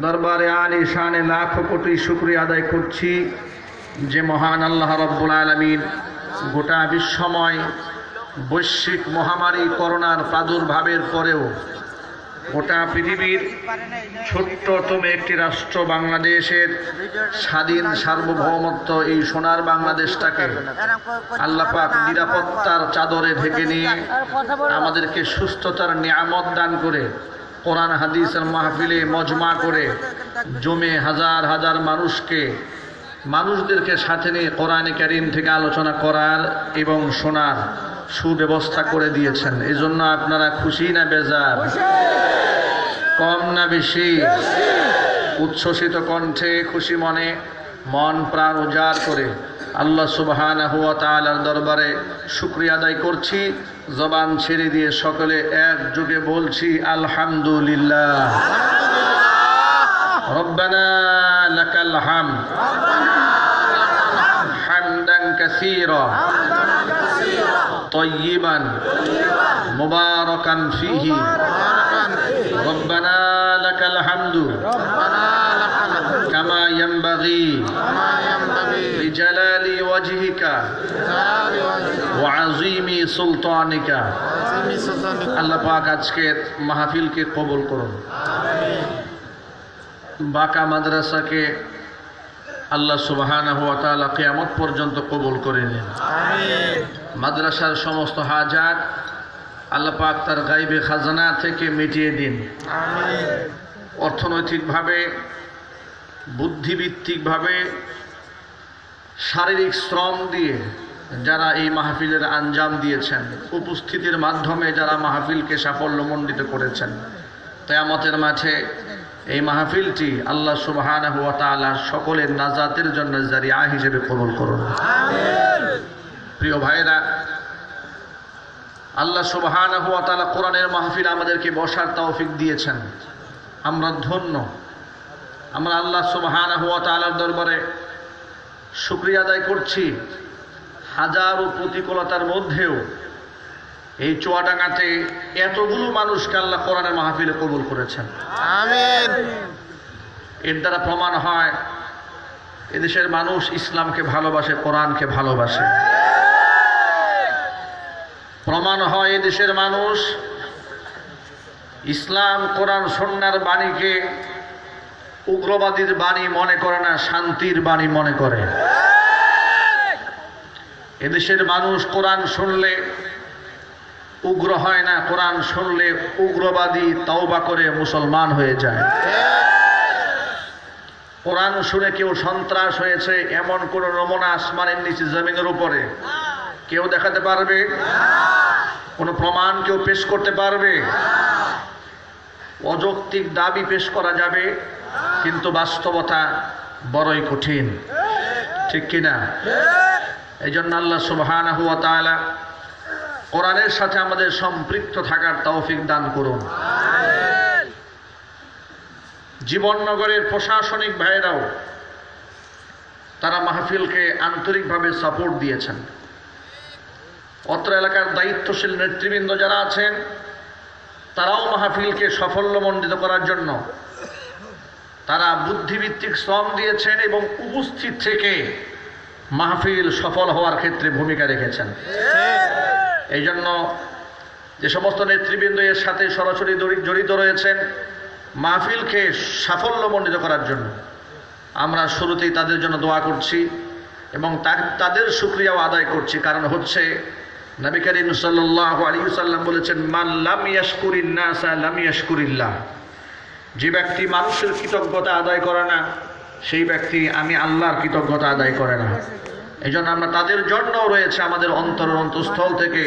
দরবারে আলী শানে লাখো কোটি শুকরিয়া আদায় করছি যে মহান আল্লাহ রাব্বুল আলামিন গোটা বিশ্বময় বৈশ্বিক মহামারী করোনার প্রাদুর্ভাবের পরেও গোটা পৃথিবীর ছোট্টতম একটি রাষ্ট্র বাংলাদেশের স্বাধীন সার্বভৌমত্ব এই সোনার বাংলাদেশটাকে আল্লাহ পাক নিরাপত্তার চাদরে ঢেকে নিয়ে আমাদেরকে সুস্থতার নিয়ামত দান করে কোরআন হাদিসের মাহফিলে মজমা করে জমে হাজার হাজার মানুষদেরকে সাথে নিয়ে কোরআনে কারীম থেকে আলোচনা করার এবং শোনার সুব্যবস্থা করে দিয়েছেন। এই জন্য আপনারা খুশি না বেজার, কম না বেশি? উচ্ছ্বসিত কণ্ঠে খুশি মনে মন প্রাণ উজাড় করে আল্লাহ সুবহানাহু ওয়া তাআলার দরবারে শুকরিয়া আদায় করছি। জবান ছেড়ে দিয়ে সকলে একযোগে বলছি আলহামদুলিল্লাহ। রব্বানা লাকাল হামদ হামদান কাসীরা طيبا مباركا فيه ربنا لك الحمد كما ينبغي لجلال وجهك وعظيم سلطانك। আল্লাহ পাক আজকের মাহফিলকে কবুল করুন। বাঁকা মাদ্রাসাকে আল্লাহ সুবহানাহু ওয়া তাআলা কিয়ামত পর্যন্ত কবুল করে নিন। মাদ্রাসার সমস্ত হাজাত আল্লাহ পাক তার গায়বে খাজানা থেকে মিটিয়ে দিন। অর্থনৈতিকভাবে, বুদ্ধিভিত্তিকভাবে, শারীরিক শ্রম দিয়ে যারা এই মাহফিলের আঞ্জাম দিয়েছেন, উপস্থিতির মাধ্যমে যারা মাহফিলকে সাফল্যমণ্ডিত করেছেন, কিয়ামতের মাঠে এই মাহফিলটি আল্লাহ সুবহানাহু ওয়া তাআলা সকলের নাজাতের জন্য জারিয়া হিসেবে কবুল করুন। প্রিয় ভাইরা, আল্লাহ সুবহানাহু ওয়া তাআলা কোরআনের মাহফিল আমাদেরকে বসার তৌফিক দিয়েছেন। আমরা ধন্য। আমরা আল্লাহ সুবহানাহু ওয়া তাআলার দরবারে শুকরিয়া আদায় করছি। হাজারো প্রতিকূলতার মধ্যেও এই চুয়াডাঙ্গাতে এতগুলো মানুষকে আল্লাহ কোরআনের মাহফিলে কবুল করেছেন। আমিন। এর দ্বারা প্রমাণ হয় এদেশের মানুষ ইসলামকে ভালোবাসে, কোরআনকে ভালোবাসে। প্রমাণ হয় এদেশের মানুষ ইসলাম, কোরআন, সুন্নাহর বাণীকে উগ্রবাদীর বাণী মনে করে না, শান্তির বাণী মনে করে। এদেশের মানুষ কোরআন শুনলে উগ্র হয় না, কোরআন শুনলে উগ্রবাদী তওবা করে মুসলমান হয়ে যায়। কোরআন শুনে কেউ সন্ত্রাস হয়েছে এমন কোন নমুনা আসমানের নিচে জমিনের উপরে কেউ দেখাতে পারবে? কোন প্রমাণ কেউ পেশ করতে পারবে? অযৌক্তিক দাবি পেশ করা যাবে, কিন্তু বাস্তবতা বড়ই কঠিন, ঠিক কিনা? এই জন্য আল্লাহ সুবহানাহু ওয়া তাআলা কোরআনের সাথে আমাদের সম্পৃক্ত থাকার তৌফিক দান করুন। জীবননগরের প্রশাসনিক ভাইরাও তারা মাহফিলকে আন্তরিকভাবে সাপোর্ট দিয়েছেন। অত্র এলাকার দায়িত্বশীল নেতৃবৃন্দ যারা আছেন তারাও মাহফিলকে সাফল্যমণ্ডিত করার জন্য তারা বুদ্ধিভিত্তিক শ্রম দিয়েছেন এবং উপস্থিত থেকে মাহফিল সফল হওয়ার ক্ষেত্রে ভূমিকা রেখেছেন। এই জন্য যে সমস্ত নেতৃবৃন্দ এর সাথে সরাসরি জড়িত রয়েছেন মাহফিলকে সাফল্যমণ্ডিত করার জন্য, আমরা শুরুতেই তাদের জন্য দোয়া করছি এবং তাদের শুকরিয়াও আদায় করছি। কারণ হচ্ছে নবী করিম সাল্লাল্লাহু আলাইহি ওয়াসাল্লাম বলেছেন, মান লাম ইয়াশকুরিন নাসা লাম ইয়াশকুরিল্লাহ। যে ব্যক্তি মানুষের কৃতজ্ঞতা আদায় করে না সেই ব্যক্তি আমি আল্লাহর কৃতজ্ঞতা আদায় করে না। এই জন্য আমরা তাদের জন্য রয়েছে আমাদের অন্তরের অন্তঃস্থল থেকে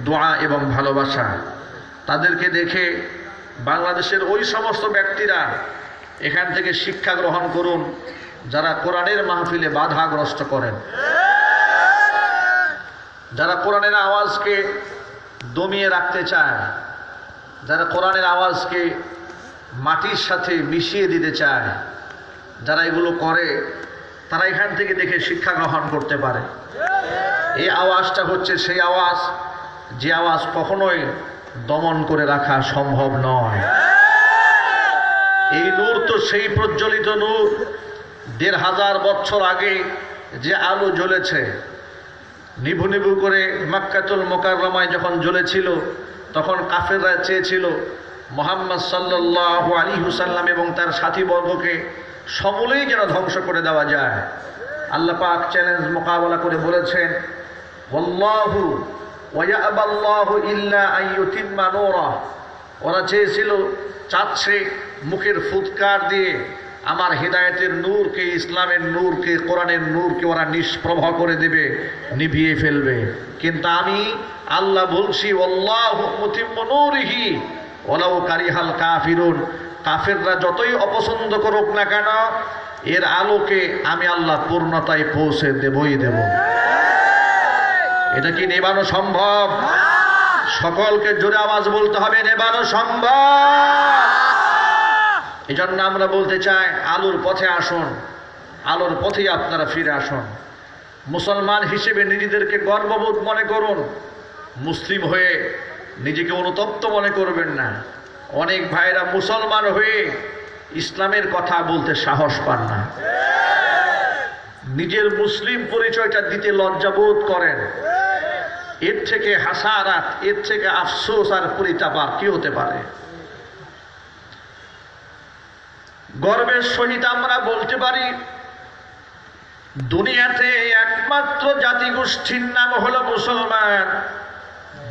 দোয়া এবং ভালোবাসা। তাদেরকে দেখে বাংলাদেশের ওই সমস্ত ব্যক্তিরা এখান থেকে শিক্ষা গ্রহণ করুন যারা কোরআনের মাহফিলে বাধাগ্রস্ত করেন, যারা কোরআনের আওয়াজকে দমিয়ে রাখতে চায়, যারা কোরআনের আওয়াজকে মাটির সাথে মিশিয়ে দিতে চায়, যারা এগুলো করে তারা এখান থেকে দেখে শিক্ষা গ্রহণ করতে পারে। এই আওয়াজটা হচ্ছে সেই আওয়াজ যে আওয়াজ কখনোই দমন করে রাখা সম্ভব নয়। এই নূর তো সেই প্রজ্বলিত নূর। ১৫০০ বছর আগে যে আলো জ্বলেছে নিভু নিভু করে মক্কাতুল মুকাররমায় যখন জ্বলেছিল, তখন কাফেররা চেয়েছিল মুহাম্মদ সাল্লাল্লাহু আলাইহি ওয়াসাল্লাম এবং তার সাথীবর্গকে সমূলেই যেন ধ্বংস করে দেওয়া যায়। আল্লাহ পাক চ্যালেঞ্জ মোকাবেলা করে বলেছেন, ওয়াল্লাহু ওয়া ইয়াবাল্লাহু ইল্লা আন ইউতিম্মা নূরা। ওরা চেয়েছিল, চাচ্ছে মুখের ফুৎকার দিয়ে আমার হিদায়াতের নূরকে, ইসলামের নূরকে, কোরআনের নূরকে ওরা নিষ্প্রভ করে দেবে, নিভিয়ে ফেলবে। কিন্তু আমি আল্লাহ বলছি, ওয়াল্লাহু মুতিম্মু নূরিহি ওয়ালাউ কারিহাল কাফিরুন। কাফেররা যতই অপছন্দ করুক না কেন, এর আলোকে আমি আল্লাহ পূর্ণতায় পৌঁছে দেবই দেব। এটা কি নেবানো সম্ভব? সকলকে জোরে আওয়াজ বলতে হবে, নেবানো সম্ভব। এই জন্য আমরা বলতে চাই, আলোর পথে আসুন, আলোর পথেই আপনারা ফিরে আসুন। মুসলমান হিসেবে নিজেদেরকে গর্ববোধ মনে করুন, মুসলিম হয়ে নিজেকে অনুতপ্ত মনে করবেন না। অনেক ভাইরা মুসলমান হয়ে ইসলামের কথা বলতে সাহস পান না, নিজের মুসলিম পরিচয়টা দিতে লজ্জাবোধ করেন। এর থেকে হাসারাত, এর থেকে আফসোস আর পরিতাপ আর কি হতে পারে? গর্বের সহিত আমরা বলতে পারি, দুনিয়াতে একমাত্র জাতিগোষ্ঠীর নাম হলো মুসলমান,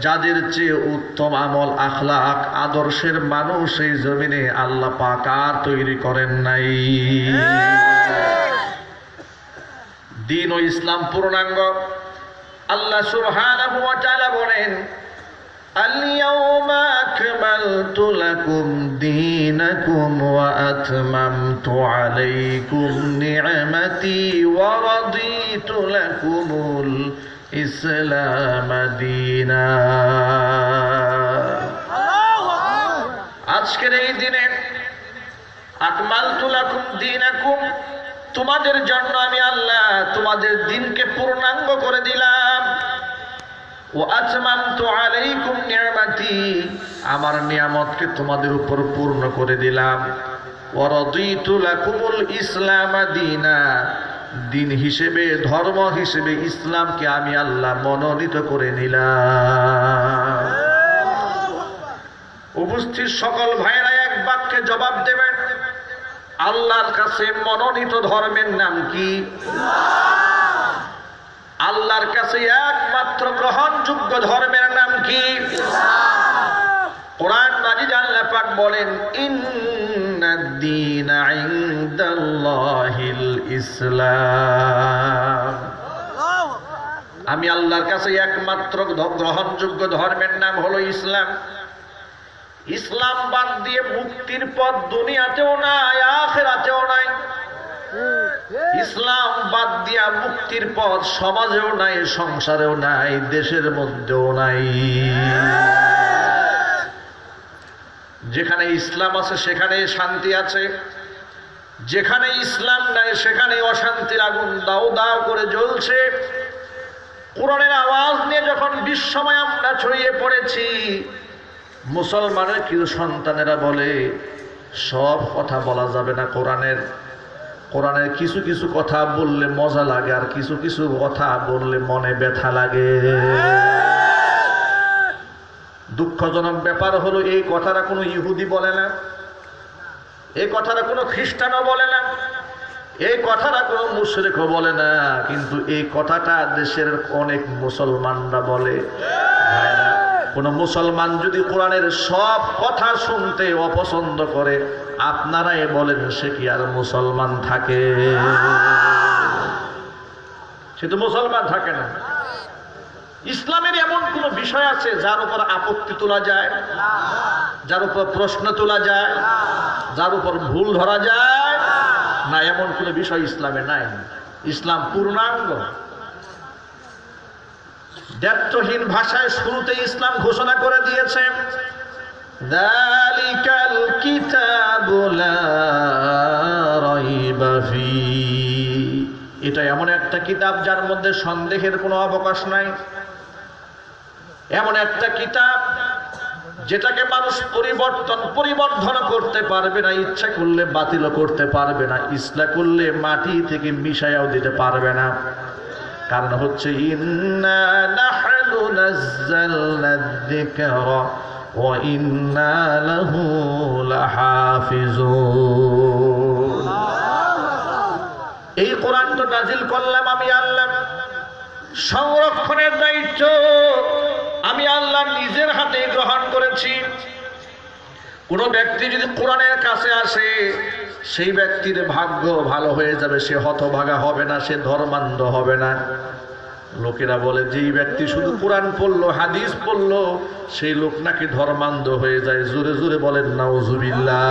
যাদের চেয়ে উত্তম আমল, আখলাক, আদর্শের মানুষ এই জমিনে আল্লাহ পাক আর তৈরি করেন নাই। দ্বীন ও ইসলাম পূর্ণাঙ্গ। আল্লাহ সুবহানাহু ওয়া তাআলা বলেন, আল-ইয়াওমা আকমালতু লাকুম দীনাকুম ওয়া আতমামতু আলাইকুম নি'মাতি ওয়া রাদিতু লাকুমুল ইসলাম দীনা। আজকের এই দিনে আকমালতু লাকুম দীনাকুম, তোমাদের জন্য আমি আল্লাহ তোমাদের দিনকে পূর্ণাঙ্গ করে দিলাম। ওয়া আতমামতু আলাইকুম নি'মাতি, আমার নিয়ামতকে তোমাদের উপর পূর্ণ করে দিলাম। ওয়া রাদিতু লাকুমুল ইসলাম দীনা, দিন হিসেবে, ধর্ম হিসেবে ইসলামকে আমি আল্লাহ মনোনীত করে নিলাম। উপস্থিত সকল ভাইরা এক বাক্যে জবাব দেবেন, আল্লাহর কাছে মনোনীত ধর্মের নাম কি? আল্লাহর কাছে একমাত্র গ্রহণযোগ্য ধর্মের নাম কি? কোরআন মাজিদ আল্লাহ পাক বলেন, ইন্নাদ-দীনা ইনদাল্লাহিল ইসলাম। আমি আল্লাহর কাছে একমাত্র গ্রহণযোগ্য ধর্মের নাম হলো ইসলাম। ইসলাম বাদ দিয়ে মুক্তির পথ দুনিয়াতেও নাই, আখিরাতেও নাই। ইসলাম বাদ দিয়া মুক্তির পথ সমাজেও নাই, সংসারেও নাই, দেশের মধ্যেও নাই। যেখানে ইসলাম আছে সেখানে শান্তি আছে, যেখানে ইসলাম নাই সেখানে অশান্তির আগুন দাও দাও করে জ্বলছে। কোরআনের আওয়াজ নিয়ে যখন বিস্ময় আমরা ছড়িয়ে পড়েছি, মুসলমানের কিছু সন্তানেরা বলে সব কথা বলা যাবে না কোরআনের, কোরআনের কিছু কিছু কথা বললে মজা লাগে, আর কিছু কিছু কথা বললে মনে ব্যথা লাগে। দুঃখজনক ব্যাপার হলো, এই কথাটা কোনো ইহুদি বলে না, এই কথাটা কোনো খ্রিস্টানও বলে না, এই কথাটা কোনো মুশরিকও বলে না, কিন্তু এই কথাটা দেশের অনেক মুসলমানরা বলে। কোন মুসলমান যদি কোরআনের সব কথা শুনতে অপছন্দ করে, আপনারাই বলেন সে কি আর মুসলমান থাকে? সে তো মুসলমান থাকে না। ইসলামের এমন কোন বিষয় আছে যার উপর আপত্তি তোলা যায়, যার উপর প্রশ্ন তোলা যায়, যার উপর ভুল ধরা যায় না? এমন কোন বিষয় ইসলামে নাই। ইসলাম পূর্ণাঙ্গ। দ্ব্যর্থহীন ভাষায় শুরুতে ইসলাম ঘোষণা করে দিয়েছে, যালিকাল কিতাবু লা রাইবা ফীহি। এটা এমন একটা কিতাব যার মধ্যে সন্দেহের কোনো অবকাশ নাই, এমন একটা কিতাব যেটাকে মানুষ পরিবর্ধন করতে পারবে না, ইচ্ছা করলে বাতিল করতে পারবে না, ইসলাম করলে মাটি থেকে মিশাইয়াও দিতে পারবে না। কারণ হচ্ছে ইন্না নাহনু নাযালনা যিকরা ওয়া ইন্না লাহু লাহাফিজুন। এই কোরআন তো নাজিল করলাম আমি আল্লাহ, সংরক্ষণের দায়িত্ব আমি আল্লাহ নিজের হাতে গ্রহণ করেছি। কোন ব্যক্তি যদি কোরআনের কাছে আসে, সেই ব্যক্তির ভাগ্য ভালো হয়ে যাবে, সে হতভাগা হবে না, সে ধর্মান্ধ হবে না। লোকেরা বলে যেই ব্যক্তি শুধু কোরআন পড়লো, হাদিস পড়লো, সেই লোক নাকি ধর্মান্ধ হয়ে যায়। জোরে জোরে বলেন নাউজুবিল্লাহ।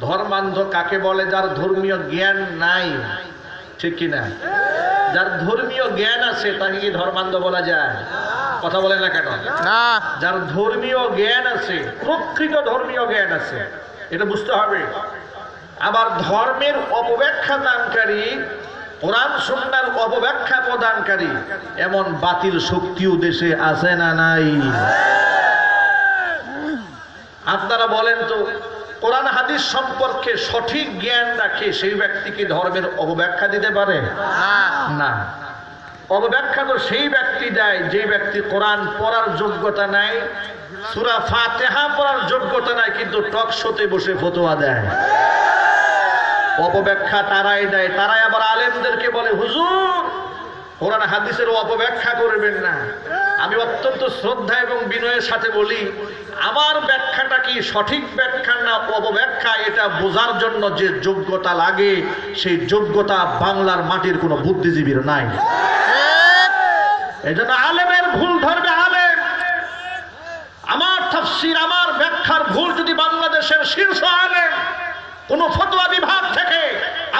ধর্মান্ধ কাকে বলে? যার ধর্মীয় জ্ঞান নাই, ঠিক কিনা? যার ধর্মীয় জ্ঞান আছে তাকে কি ধর্মান্ধ বলা যায়? কথা বলে না কেন? না। যার ধর্মীয় জ্ঞান আছে, প্রকৃত ধর্মীয় জ্ঞান আছে, এটা বুঝতে হবে। আবার ধর্মের অপব্যাখ্যা দানকারী, কোরআন সুন্নাহর অপব্যাখ্যা প্রদানকারী এমন বাতিল শক্তিও দেশে আছে না নাই? আপনারা বলেন তো, কোরআন হাদিস সম্পর্কে সঠিক জ্ঞান রাখে সেই ব্যক্তি কি ধর্মের অপব্যাখ্যা দিতে পারে? না। অপব্যাখ্যা তো সেই ব্যক্তি দেয় যে ব্যক্তি কোরআন পড়ার যোগ্যতা নাই, সূরা ফাতিহা পড়ার যোগ্যতা নাই, কিন্তু টক শোতে বসে ফতোয়া দেয়। অপব্যাখ্যা তারাই দেয়। তারাই আবার আলেমদেরকে বলে, হুজুর কোরআন হাদিসের অপব্যাখ্যা করবেন না। আমি অত্যন্ত শ্রদ্ধা এবং বিনয়ের সাথে বলি, আমার ব্যাখ্যাটা কি সঠিক ব্যাখ্যা না অপব্যাখ্যা, এটা বোঝার জন্য যে যোগ্যতা লাগে, সেই যোগ্যতা বাংলার মাটির কোনো বুদ্ধিজীবীর নাই। এই জন্য আলেমের ভুল ধরবে আলেম। আমার তাফসীর, আমার ব্যাখ্যার ভুল যদি বাংলাদেশের শীর্ষ আলেম কোন ফতোয়া বিভাগ থেকে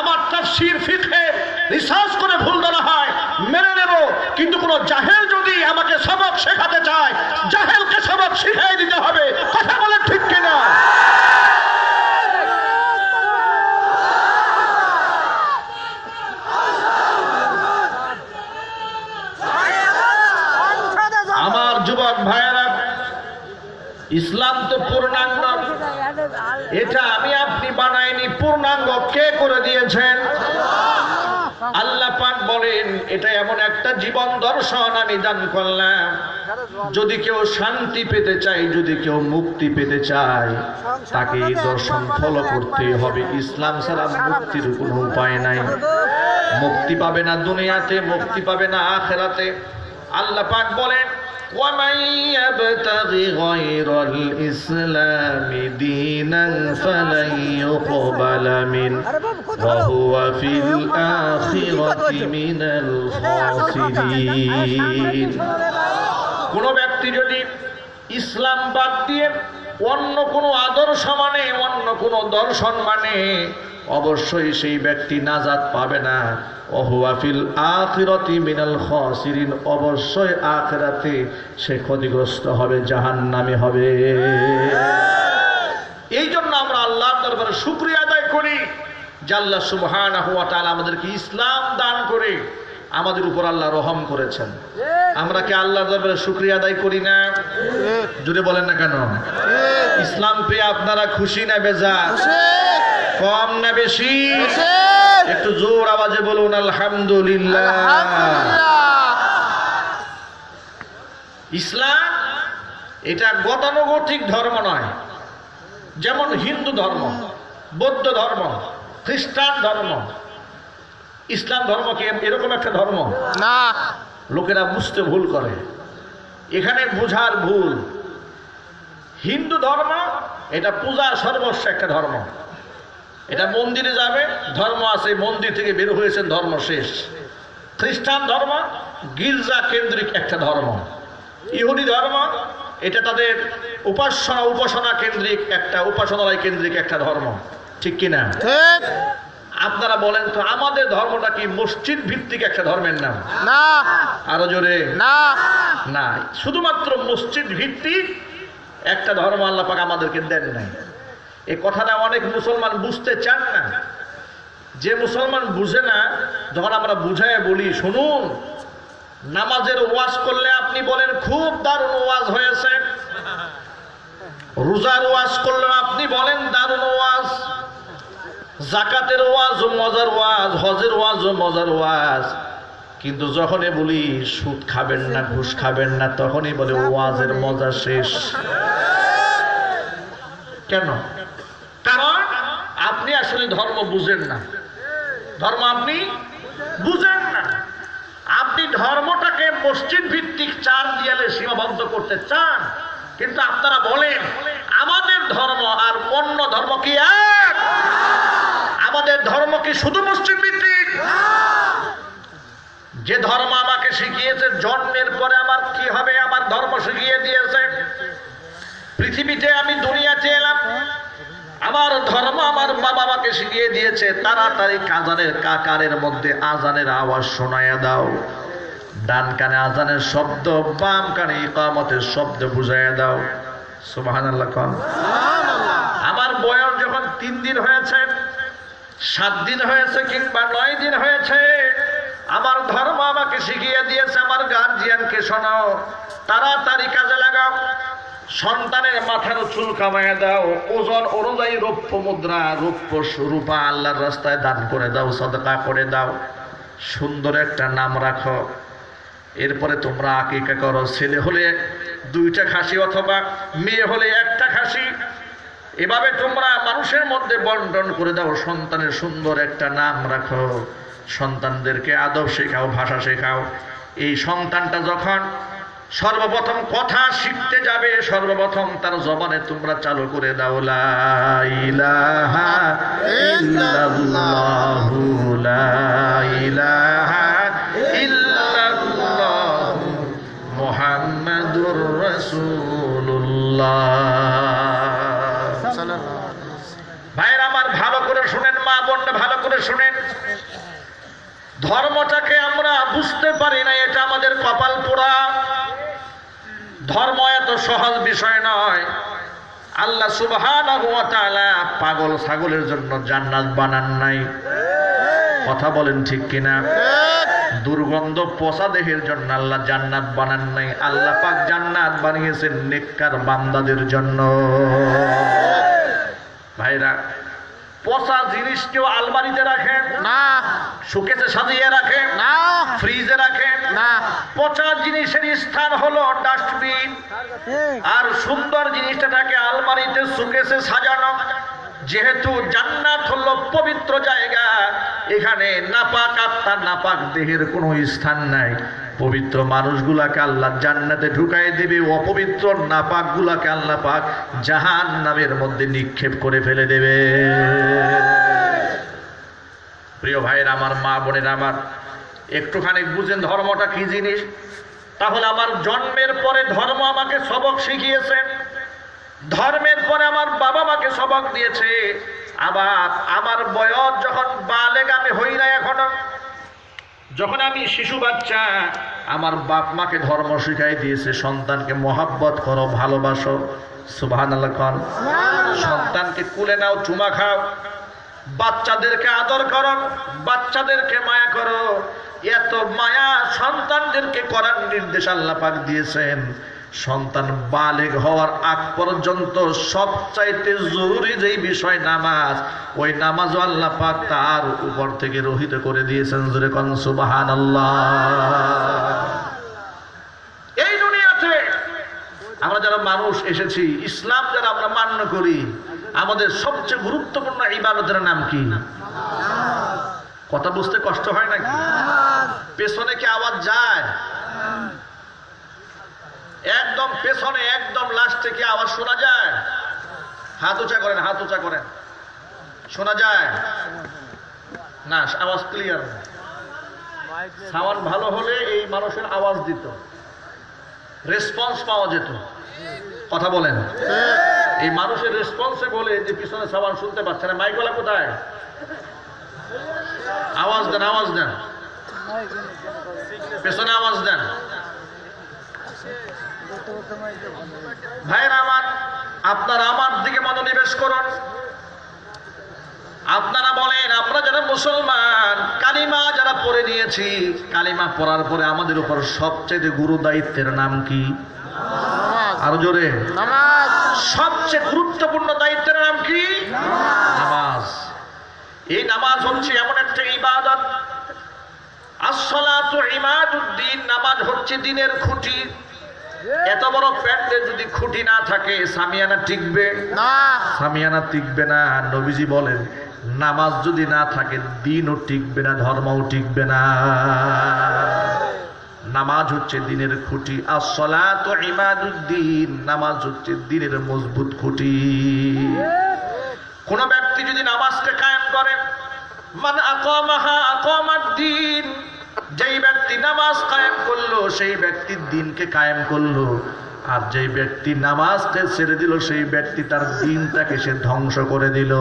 আমার তাফসীর ফিকহে রিসার্চ করে ভুল ধরা হয়, মেনে নেব। কিন্তু কোন জাহেল যদি আমাকে সবক শেখাতে চায়, জাহেলকে সবক শিখিয়ে দিতে হবে। কথা বলে ঠিক কিনা? আমার যুবক ভাইয়েরা, ইসলাম তো পূর্ণাঙ্গ, এটা আমি আপনি বানাইনি। পূর্ণাঙ্গ কে করে দিয়েছেন? আল্লাহ পাক বলেন, এটা এমন একটা জীবন দর্শন আমি দান করলাম, যদি কেউ শান্তি পেতে চায়, যদি কেউ মুক্তি পেতে চায়, তাকে এই দর্শন ফলো করতে হবে। ইসলাম ছাড়া মুক্তির কোনো উপায় নাই। মুক্তি পাবে না দুনিয়াতে, মুক্তি পাবে না আখিরাতে। আল্লাহ পাক বলেন, وَمَن يَبْتَغِ غَيْرَ الْإِسْلَامِ دِينًا فَلَن يُقْبَلَ مِنْهُ وَهُوَ فِي الْآخِرَةِ مِنَ الْخَاسِرِينَ। কোন ব্যক্তি যদি ইসলাম বাদ দিয়ে অন্য কোনো আদর্শ মানে, অন্য কোনো দর্শন মানে, অবশ্যই সেই ব্যক্তি নাজাত পাবে না। ওহুয়া ফিল আখিরাতি মিনাল খাসিরিন, অবশ্যই আখিরাতে সে ক্ষতিগ্রস্ত হবে, জাহান্নামী হবে। এই জন্য আমরা আল্লাহর দরবারে শুকরিয়া আদায় করি যে আল্লাহ সুবহানাহু ওয়া তাআলা আমাদেরকে ইসলাম দান করে আমাদের উপর আল্লাহ রহম করেছেন। আমরা কি আল্লাহর দরবারে শুকরিয়া আদায় করি না? জুড়ে বলেন না কেন? ইসলাম পেয়ে আপনারা খুশি না বেজার? কম না বেশি? একটু জোর আওয়াজে বলুন আলহামদুলিল্লাহ। ইসলাম এটা গতানুগতিক ধর্ম নয়, যেমন হিন্দু ধর্ম, বৌদ্ধ ধর্ম, খ্রিস্টান ধর্ম। ইসলাম ধর্ম কি এরকম একটা ধর্ম না? লোকেরা বুঝতে ভুল করে, এখানে বোঝার ভুল। হিন্দু ধর্ম এটা পূজা সর্বস্ব একটা ধর্ম। এটা মন্দিরে যাবে, ধর্ম আছে, মন্দির থেকে বের হয়েছেন, ধর্ম শেষ। খ্রিস্টান ধর্ম গির্জা কেন্দ্রিক একটা ধর্ম। ইহুদি ধর্ম এটা তাদের উপাসনা কেন্দ্রিক একটা, উপাসনালয় কেন্দ্রিক একটা ধর্ম, ঠিক কিনা? আপনারা বলেন তো, আমাদের ধর্মটা কি মসজিদ ভিত্তিক একটা ধর্মের নাম? না। আরো জোরে না। না, শুধুমাত্র মসজিদ ভিত্তিক একটা ধর্ম আল্লাহ পাক আমাদেরকে দেন নাই। এই কথাটা অনেক মুসলমান বুঝতে চান না। যে মুসলমান বুঝে না, যখন আমরা বুঝায় বলি, শুনুন, নামাজের ওয়াজ করলে আপনি বলেন খুব দারুণ ওয়াজ হয়েছে, রোজার ওয়াজ করলেন আপনি বলেন দারুণ ওয়াজ, যাকাতের ওয়াজ ও মজার ওয়াজ, হজের ওয়াজ ও মজার ওয়াজ, কিন্তু যখনই বলি সুদ খাবেন না ঘুষ খাবেন না তখনই বলে ওয়াজের মজা শেষ। কেন? কারণ আপনি আসলে ধর্ম বুঝেন না, ধর্ম আপনি বুঝেন না। আপনি ধর্মটাকে মসজিদ ভিত্তিক চার দেয়ালে সীমাবদ্ধ করতে চান, কিন্তু আপনারা বলেন আমাদের ধর্ম আর অন্য ধর্ম কি এক? আমাদের ধর্ম কি শুধু মসজিদ ভিত্তিক? যে ধর্ম আমাকে শিখিয়েছে জন্মের পরে আমার কি হবে আমার ধর্ম শিখিয়ে দিয়েছে। পৃথিবীতে আমি দুনিয়াতে এলাম, আমার ধর্ম আমার বাবা আমাকে শিখিয়ে দিয়েছে তাড়াতাড়ি কাজানের কাকারের মধ্যে আজানের আওয়াজ শোনায়া দাও, ডান কানে আজানের শব্দ, বাম কানে ইকামতের শব্দ বুঝাইয়া দাও। সুবহানাল্লাহ। আমার বয়স যখন 3 দিন হয়েছে, 7 দিন হয়েছে কিংবা 9 দিন হয়েছে, আমার ধর্ম আমাকে শিখিয়ে দিয়েছে আমার গার্জিয়ানকে শোনাও, তাড়াতাড়ি কাজে লাগাও, সন্তানের মাথার চুল কামাইয়া দাও, ওজন অনুযায়ী রৌপ্য মুদ্রা রৌপ্য রূপা আল্লাহর রাস্তায় দান করে দাও, সদকা করে দাও, সুন্দর একটা নাম রাখো, এরপরে তোমরা আকিকা করো। ছেলে হলে 2টা খাসি অথবা মেয়ে হলে 1টা খাসি, এভাবে তোমরা মানুষের মধ্যে বন্টন করে দাও, সন্তানের সুন্দর একটা নাম রাখো, সন্তানদেরকে আদব শেখাও, ভাষা শেখাও। এই সন্তানটা যখন সর্বপ্রথম কথা শিখতে যাবে সর্বপ্রথম তার জবানে তোমরা চালু করে দাও লা ইলাহা ইল্লাল্লাহু লা ইলাহা ইল্লাল্লাহু মুহাম্মাদুর রাসূলুল্লাহ। ভাইরা আমার ভালো করে শুনেন, মা বোনরা ভালো করে শুনেন, ধর্মটাকে আমরা বুঝতে পারি না, এটা আমাদের কপাল পোড়া। ধর্ম এত সহজ বিষয় নয়। আল্লাহ সুবহানাহু ওয়া তাআলা পাগল ছাগলের জন্য জান্নাত বানান নাই, কথা বলেন ঠিক কিনা? দুর্গন্ধ পচা দেহের জন্য আল্লাহ জান্নাত বানান নাই, আল্লাহ পাক জান্নাত বানিয়েছেন নেককার বান্দাদের জন্য। ভাইরা, পচা জিনিস কেউ আলমারিতে রাখেন না, শোকেসে সাজিয়ে রাখেন না, ফ্রিজে রাখেন না। পচা জিনিসের স্থান হলো ডাস্টবিন, আর সুন্দর জিনিসটা থাকে আলমারিতে শোকেসে সাজানো। যেহেতু জান্নাত হলো পবিত্র জায়গা, এখানে নাপাক আত্মা নাপাক দেহের কোনো স্থান নাই। পবিত্র মানুষগুলাকে আল্লাহ জান্নাতে ঢুকাই দেবে, অপবিত্র নাপাক গুলাকে আল্লাহ পাক জাহান্নামের মধ্যে নিক্ষেপ করে ফেলে দেবে। প্রিয় ভাইয়ের আমার, মা বোনের আমার, একটুখানি বুঝেন ধর্মটা কি জিনিস। তাহলে আমার জন্মের পরে ধর্ম আমাকে সবক শিখিয়েছে, ধর্মের পরে আমার বাবা মাকে সবক দিয়েছে। আবার আমার বয়স যখন বালেগ আমি হই না এখনো, যখন আমি শিশু বাচ্চা, আমার বাপ মাকে ধর্ম শিখাই দিয়েছে, সন্তানকে মহাব্বত করো, ভালোবাসো। সুবহানাল্লাহ। সন্তানকে কুলে নাও, চুমা খাও, বাচ্চাদেরকে আদর করো, বাচ্চাদেরকে মায়া করো। এত মায়া সন্তানদেরকে করার নির্দেশ আল্লাহ পাক দিয়েছেন। সন্তান বালেগ হওয়ার আগ পর্যন্ত সবচাইতে জরুরি যেই বিষয় নামাজ, ওই নামাজও আল্লাহ পাক তার উপর থেকে রহিত করে দিয়েছেন। জোরে কোন সুবহানাল্লাহ। এই দুনিয়াতে আমরা যারা মানুষ এসেছি, ইসলাম যারা আমরা মান্য করি, আমাদের সবচেয়ে গুরুত্বপূর্ণ ইবাদতের নাম কি? কথা বুঝতে কষ্ট হয় নাকি? পেছনে কি আওয়াজ যায়? একদম পেছনে, একদম লাস্টে কি আওয়াজ শোনা যায়? হাত উঁচা করেন, হাত উঁচা করেন। শোনা যায় না? আওয়াজ ক্লিয়ার না। সাউন্ড ভালো হলে এই মানুষের আওয়াজ দিত, রেসপন্স পাওয়া যেত। কথা বলেন। এই মানুষের রেসপন্সে বলে যে পিছনে সাউন্ড শুনতে পাচ্ছে না, মাইকওয়ালা কোথায়? আওয়াজ দেন, আওয়াজ দেন, পেছনে আওয়াজ দেন। ভাইরা আমার, আপনারা আমার দিকে মনোনিবেশ করুন। আপনারা বলেন, আমরা যারা মুসলমান, কালিমা যারা পড়ে নিয়েছি, কালিমা পড়ার পরে আমাদের উপর সবচেয়ে গুরু দায়িত্বের নাম কি? আরো জোরে। সবচেয়ে গুরুত্বপূর্ণ দায়িত্বের নাম কি? নামাজ। এই নামাজ হচ্ছে এমন একটা ইবাদত, আসসালাতু ইমাদুদ্দিন, নামাজ হচ্ছে দিনের খুঁটি। এত বড় প্যান্ডে যদি খুঁটি না থাকে সামিয়ানা টিকবে না, সামিয়ানা টিকবে না। নবীজি বলেন নামাজ যদি না থাকে দিনও টিকবে না, ধর্মও টিকবে না। নামাজ হচ্ছে দিনের খুঁটি, আসসালাতু ইমাদুদ্দিন, নামাজ হচ্ছে দিনের মজবুত খুঁটি। কোন ব্যক্তি যদি নামাজকে কায়েম করে, মান আকামাহা আকামাদ্দিন, যেই ব্যক্তি নামাজ কায়েম করলো সেই ব্যক্তির দিনকে কায়েম করলো। আর যেই ব্যক্তি নামাজকে ছেড়ে দিল সেই ব্যক্তি তার দিনটাকে সে ধ্বংস করে দিল।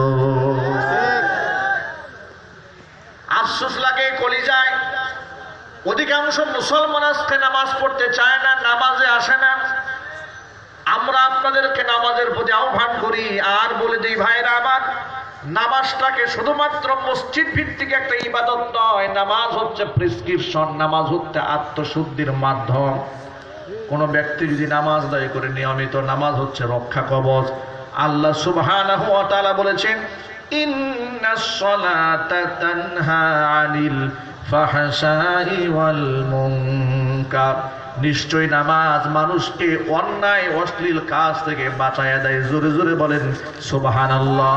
আফসোস লাগে, কলিজায় অধিকাংশ মুসলমান আজকে নামাজ পড়তে চায় না, নামাজে আসে না। আমরা আপনাদেরকে নামাজের প্রতি আহ্বান করি আর বলে দিই, ভাইরা আমার, নামাজটাকে শুধুমাত্র মসজিদ ভিত্তিক একটা ইবাদত নয়, নামাজ হচ্ছে প্রেসক্রিপশন, নামাজ হচ্ছে আত্মশুদ্ধির মাধ্যম। কোন ব্যক্তি যদি নামাজ আদায় করে নিয়মিত, নামাজ হচ্ছে রক্ষা কবচ। আল্লাহ সুবহানাহু ওয়া তাআলা বলেছেন, ইন্নাস সালাতা তানহা আনিল ফাহশাই ওয়াল মুনকার, নিশ্চয় নামাজ মানুষকে অন্যায় অশ্লীল কাজ থেকে বাঁচায় দেয়। জোরে জোরে বলেন সুবহানাল্লাহ।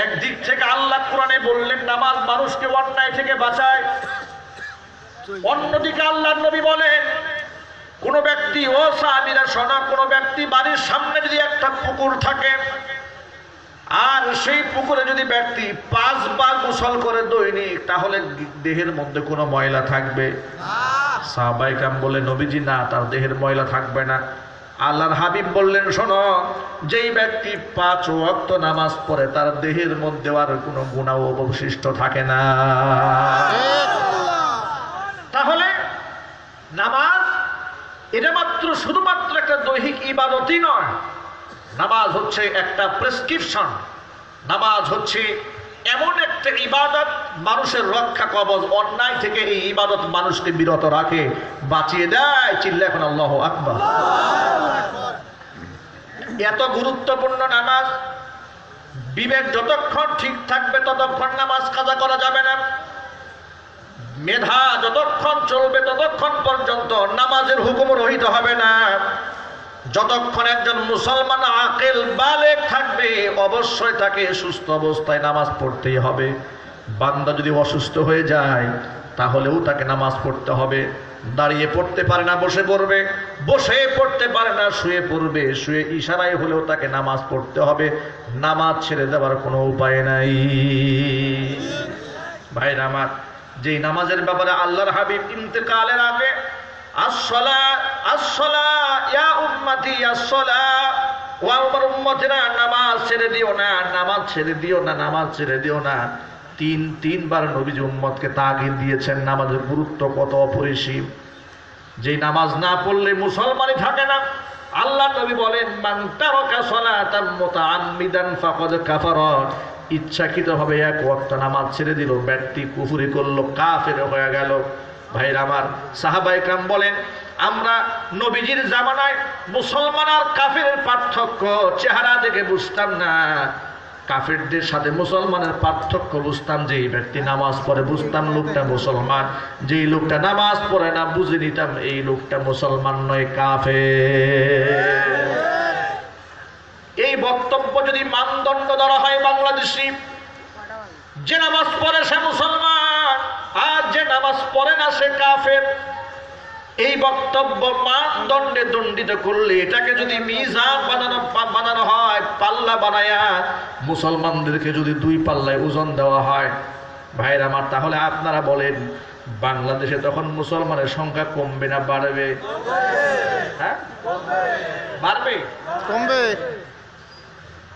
একদিক থেকে আল্লাহ কোরআনে বললেন নামাজ মানুষকে অন্যায় থেকে বাঁচায়, অন্যদিকে আল্লাহর নবী বলেন কোন ব্যক্তি, ও সাহাবীরা শোনা, কোন ব্যক্তি বাড়ির সামনে যদি একটা পুকুর থাকে আর সেই পুকুরে যদি ব্যক্তি 5 বার গোসল করে দৈনিক, তাহলে দেহের মধ্যে কোনো ময়লা থাকবে? সাহাবায়ে কেরাম বলে, নবীজি না, তার দেহের ময়লা থাকবে না। আল্লাহর হাবিব বললেন, শোনো, যেই ব্যক্তি 5 ওয়াক্ত নামাজ পড়ে তার দেহের মধ্যে আর কোনো গুনাহ অবশিষ্ট থাকে না। তাহলে নামাজ এটা মাত্র শুধুমাত্র একটা দৈহিক ইবাদতই নয়, নামাজ হচ্ছে একটা প্রেসক্রিপশন, নামাজ হচ্ছে এমন একটা ইবাদত মানুষের রক্ষা কবচ, অন্যায় থেকে এই ইবাদত মানুষকে বিরত রাখে, বাঁচিয়ে দেয়। চিল্লা এখন আল্লাহু আকবার। এত গুরুত্বপূর্ণ নামাজ, বিবেক যতক্ষণ ঠিক থাকবে ততক্ষণ নামাজ কাজা করা যাবে না, মেধা যতক্ষণ চলবে ততক্ষণ পর্যন্ত নামাজের হুকুম রহিত হবে না। যতক্ষণ একজন মুসলমান আকিল বালেগ থাকবে অবশ্যই তাকে সুস্থ অবস্থায় নামাজ পড়তেই হবে। বান্দা যদি অসুস্থ হয়ে যায় তাহলেও তাকে নামাজ পড়তে হবে। দাঁড়িয়ে পড়তে পারে না বসে পড়বে, বসে পড়তে পারে না শুয়ে পড়বে, শুয়ে ইশারায় হলেও তাকে নামাজ পড়তে হবে। নামাজ ছেড়ে দেওয়ার কোনো উপায় নাই। ভাইরা আমার, যেই নামাজের ব্যাপারে আল্লাহর হাবিব ইন্তেকালের আগে আসসালা আসসালা ইয়া উম্মতি আসসালা, ও আমার উম্মতেরা নামাজ ছেড়ে দিও না, নামাজ ছেড়ে দিও না, নামাজ ছেড়ে দিও না। তিনবার নবীজি উম্মতকে তাগিদ দিয়েছেন। নামাজের গুরুত্ব কত অপরিসীম। যেই নামাজ না পড়লে মুসলমানই থাকে না। আল্লাহ নবী বলেন, মান তারাকা সালাতান মুতাআম্মিদান ফাকাদ কাফারা, ইচ্ছাকৃতভাবে এক ওয়াক্ত নামাজ ছেড়ে দিল ব্যক্তি কুফরি করলো, কাফের হয়ে গেল। ভাইরা আমার, সাহাবায়ে কেরাম বলেন, আমরা নবীজির জামানায় মুসলমান আর কাফেরের পার্থক্য চেহারা দেখে বুঝতাম না। কাফেরদের সাথে মুসলমানের পার্থক্য বুঝতাম, যে এই ব্যক্তি নামাজ পড়ে বুঝতাম লোকটা মুসলমান, যেই লোকটা নামাজ পড়ে না বুঝে নিতাম এই লোকটা মুসলমান নয়, কাফের। এই বক্তব্য যদি মানদণ্ড ধরা হয় বাংলাদেশি, যে নামাজ পড়ে সে মুসলমান আর যে নামাজ পড়ে না সে কাফের, এই বক্তব্য মানদণ্ডে দণ্ডিত করলে, এটাকে যদি মিজান বানানো হয়, পাল্লা বানায়া মুসলমানদেরকে যদি 2 পাল্লায় ওজন দেওয়া হয়, ভাইরা আমার, তাহলে আপনারা বলেন বাংলাদেশে তখন মুসলমানের সংখ্যা কমবে না বাড়বে? হ্যাঁ, বাড়বে কমবে?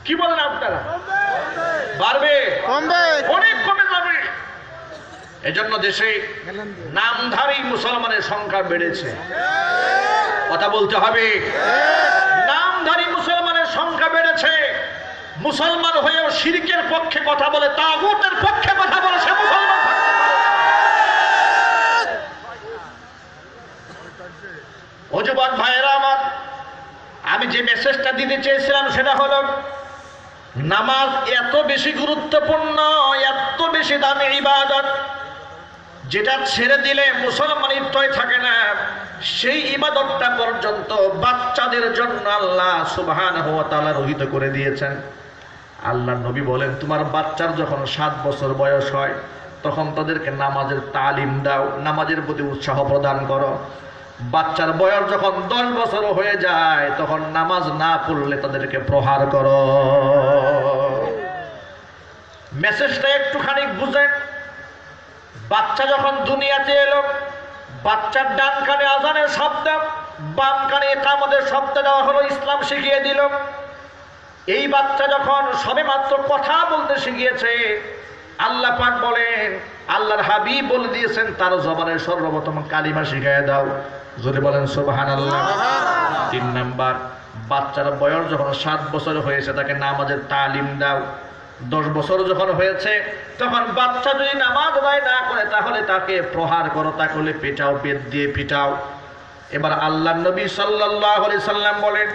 কি বলেন আপনারা? বাড়বে কমবে? অনেক কমে যাবে। এজন্য দেশে নামধারী মুসলমানের সংখ্যা বেড়েছে। কথা বলতে হবে, নামধারী মুসলমানের সংখ্যা বেড়েছে। মুসলমান হয়েও শিরকের পক্ষে কথা বলে, তাগুতের পক্ষে কথা বলে সে মুসলমান। ও যুবক ভাইয়েরা আমার, আমি যে মেসেজটা দিতে চেয়েছিলাম সেটা হলো, নামাজ এত বেশি গুরুত্বপূর্ণ, এত বেশি দামি ইবাদত, যেটা ছেড়ে দিলে মুসলমানের তয় থাকে না। সেই ইবাদতটা পর্যন্ত বাচ্চাদের জন্য আল্লাহ সুবহানাহু ওয়া তাআলা রহিত করে দিয়েছেন। আল্লাহ নবী বলেন, তোমার বাচ্চার যখন 7 বছর বয়স হয় তখন তাদেরকে নামাজের তালিম দাও, নামাজের প্রতি উৎসাহ প্রদান করো। বাচ্চার বয়স যখন 10 বছর হয়ে যায় তখন নামাজ না পড়লে তাদেরকে প্রহার করো। মেসেজটা একটুখানি বুঝেন। বাচ্চা যখন দুনিয়াতে এলো, বাচ্চার ডান কানে আজানের শব্দ, বাম কানে ইকামতের শব্দ দেওয়া হলো, ইসলাম শিখিয়ে দিল। এই বাচ্চা যখন সবেমাত্র কথা বলতে শিখিয়েছে, আল্লাহ পাক বলেন, আল্লাহর হাবিব বলে দিয়েছেন তার জবানের সর্বপ্রথম কালিমা শিখিয়ে দাও। যদি বলেন সুবহানাল্লাহ। 3 নাম্বার, বাচ্চার বয়স যখন 7 বছর হয়েছে তাকে নামাজের তালিম দাও। 10 বছর যখন হয়েছে তখন বাচ্চা যদি নামাজ আদায় না করে তাহলে তাকে প্রহার করো, তাকে পিটাও, পেট দিয়ে পিটাও। এবার আল্লাহর নবী সাল্লাল্লাহু আলাইহি সাল্লাম বলেন,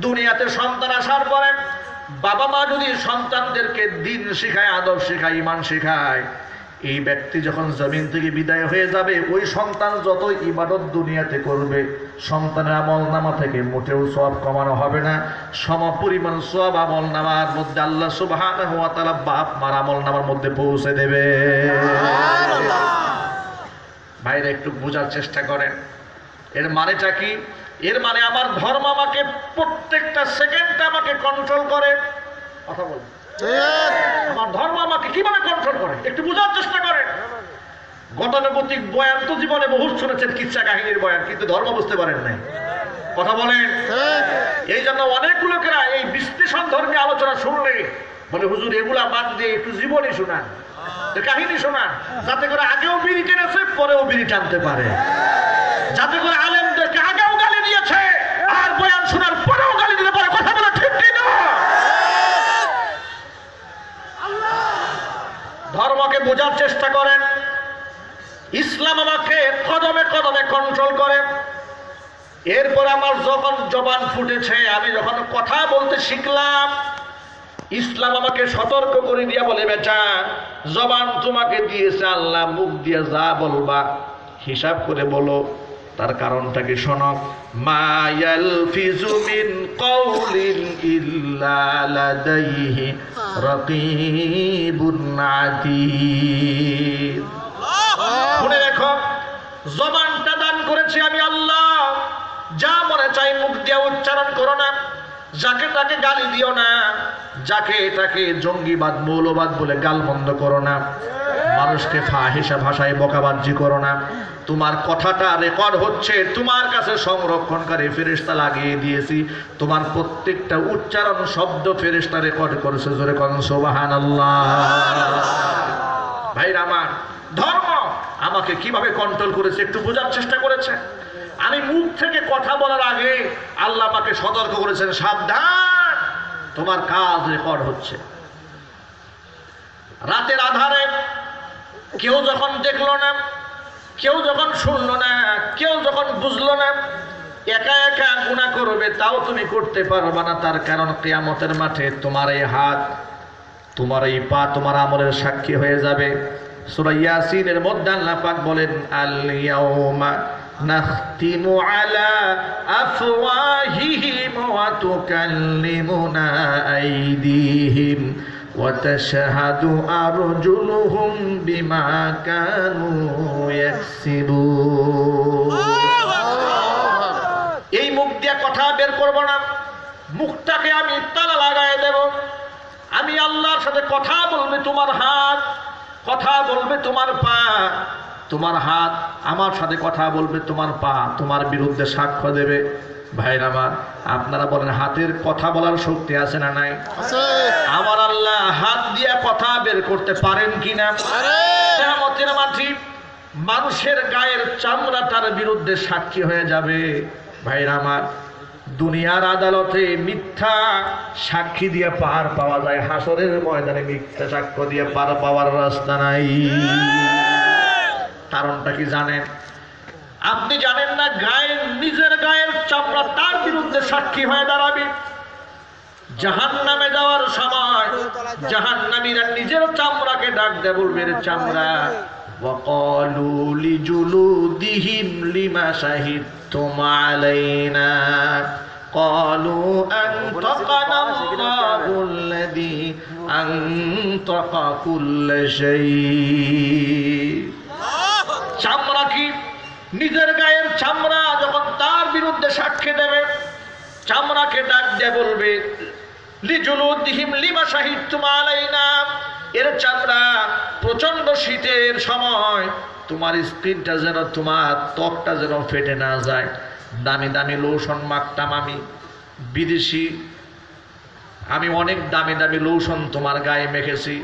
দুনিয়াতে সন্তান আসার পরে বাবা মা যদি সন্তানদেরকে দিন শিখায়, আদব শিখায়, ঈমান শিখায়, এই ব্যক্তি যখন জমিন থেকে বিদায় হয়ে যাবে, ওই সন্তান যত ইবাদত দুনিয়াতে করবে সন্তানের আমলনামা থেকে মোটেও সওয়াব কমানো হবে না। সমপরিমাণ সওয়াব আমলনামার মধ্যে আল্লাহ সুবহানাহু ওয়া তাআলা বাপ মার আমলনামার মধ্যে পৌঁছে দেবে। ভাইরা একটু বোঝার চেষ্টা করেন, এর মানেটা কি? এর মানে আমার ধর্ম আমাকে প্রত্যেকটা সেকেন্ডে আমাকে কন্ট্রোল করে। কথা বলুন, আমার ধর্ম আমাকে কিভাবে কন্ট্রোল করে একটু বোঝার চেষ্টা করেন। গতানুগতিক বয়ান তো জীবনে বহু শুনেছেন, কিচ্ছা কাহিনীর বয়ান, কিন্তু ধর্ম বুঝতে পারেন নাই। কথা বলেন। এই জন্য অনেক লোকেরা এই বিশ্লেষণ ধর্মী আলোচনা শুনলে বলে, হুজুর এগুলা বাদ দিয়ে একটু জীবনী শোনান, কাহিনী শোনান, যাতে করে আগেও বিড়ি টেনেছে পরেও বিড়ি টানতে পারে, যাতে করে আলেমদেরকে আগেও গালি দিয়েছে আর বয়ান শোনার পরেও গালি দিতে পারে। কথা বলা ঠিক কিনা? ধর্মকে বোঝার চেষ্টা করেন। ইসলাম আমাকে কদমে কদমে কন্ট্রোল করে। এরপর আমার যখন জবান ফুটেছে, আমি যখন কথা বলতে শিখলাম, ইসলাম আমাকে সতর্ক করে দিয়া বলে, বেটা জবান তোমাকে দিয়েছে আল্লাহ, মুখ দিয়ে যা বলবা হিসাব করে বলো। তার কারণটা কি শোনো, মা ইয়ালফিজু মিন কাউলিন ইল্লা লাদাইহি রাকীবুন আতীদ। শুনে দেখো, জবানটা দান করেছি আমি আল্লাহ, যা মনে চাই মুখ দিয়ে উচ্চারণ করো না, যাকে তাকে গালি দিও না, যাকে তাকে জঙ্গিবাদ মৌলবাদ বলে গালমন্দ করো না, মানুষকে ফাহিশা ভাষায় বকাবাজি করো না। তোমার কথাটা রেকর্ড হচ্ছে, তোমার কাছে সংরক্ষণকারী ফেরেশতা লাগিয়ে দিয়েছি, তোমার প্রত্যেকটা উচ্চারণ শব্দ ফেরেশতা রেকর্ড করেছে। জোরে কোন সুবহানাল্লাহ। ভাইরা আমার, ধর্ম আমাকে কিভাবে কন্ট্রোল করেছে একটু বোঝার চেষ্টা করেছে। আমি মুখ থেকে কথা বলার আগে আল্লাহ আমাকে সতর্ক করেছেন, সাবধান, তোমার কাজ রেকর্ড হচ্ছে। রাতের আধারে কেউ যখন দেখলো না, কেউ যখন শুনলো না, কেউ যখন বুঝলো না, একা একা গুনাহ করবে, তাও তুমি করতে পারবে না। তার কারণ কিয়ামতের মাঠে তোমার এই হাত, তোমার এই পা তোমার আমলের সাক্ষী হয়ে যাবে। সূরা ইয়াসিনের মধ্যে আল্লাহ পাক বলেন, আল ইয়াউমা নাখতিমু আলা আফওয়াহিহিম ওয়া তুকাল্লিমুনা আইদিহিম ওয়া তাশহাদু আরজুলুহুম বিমা কানু ইয়াকসিবুন। এই মুখ দিয়ে কথা বের করব না, মুখটাকে আমি তালা লাগায় দেব। আমি আল্লাহর সাথে কথা বলবে তোমার হাত, কথা বলবে তোমার পা, তোমার হাত আমার সাথে কথা বলবে তোমার পা, তোমার বিরুদ্ধে সাক্ষ্য দেবে। ভাইরা আমার, আপনারা বলেন হাতের কথা বলার শক্তি আছে না নাই? আমার আল্লাহ হাত দিয়ে কথা বের করতে পারেন কিনা? কিয়ামতের মাঠে মানুষের গায়ের চামড়া তার বিরুদ্ধে সাক্ষী হয়ে যাবে। ভাইরা আমার, দুনিয়ার আদালতে মিথ্যা সাক্ষী দিয়ে পার পাওয়া যায়, হাসরের ময়দানে মিথ্যা সাক্ষ্য দিয়ে পার পাওয়ার রাস্তা নাই। কারণটা কি জানেন? আপনি জানেন না, গায়ের নিজের গায়ের চামড়া তার বিরুদ্ধে সাক্ষী হয়ে দাঁড়াবে। জাহান্নামে যাওয়ার সময় জাহান্নামীরা নিজের চামড়াকে ডাক দেয়, বলবে রে চামড়া, ওয়াকালু লিজুলুদিহিম লিমা শাহিদতুম আলাইনা ক্বালু আনতাকানা আল্লাহুল্লাযী আনতাকা কুল্লা শাই। চামড়া কি নিজের গায়ের চামড়া যখন তার বিরুদ্ধে সাক্ষী দেবে, চামড়াকে ডাক দিয়ে বলবে লিজুলুদিহিম লিমা শাহিদতুম আলাইনা, এর চামড়া প্রচন্ড শীতের সময় তোমার স্কিনটা যেন, তোমার ত্বকটা যেন ফেটে না যায়। দামি দামি লোশন মাখতাম আমি, বিদেশি, আমি অনেক দামি দামি লোশন তোমার গায়ে মেখেছি,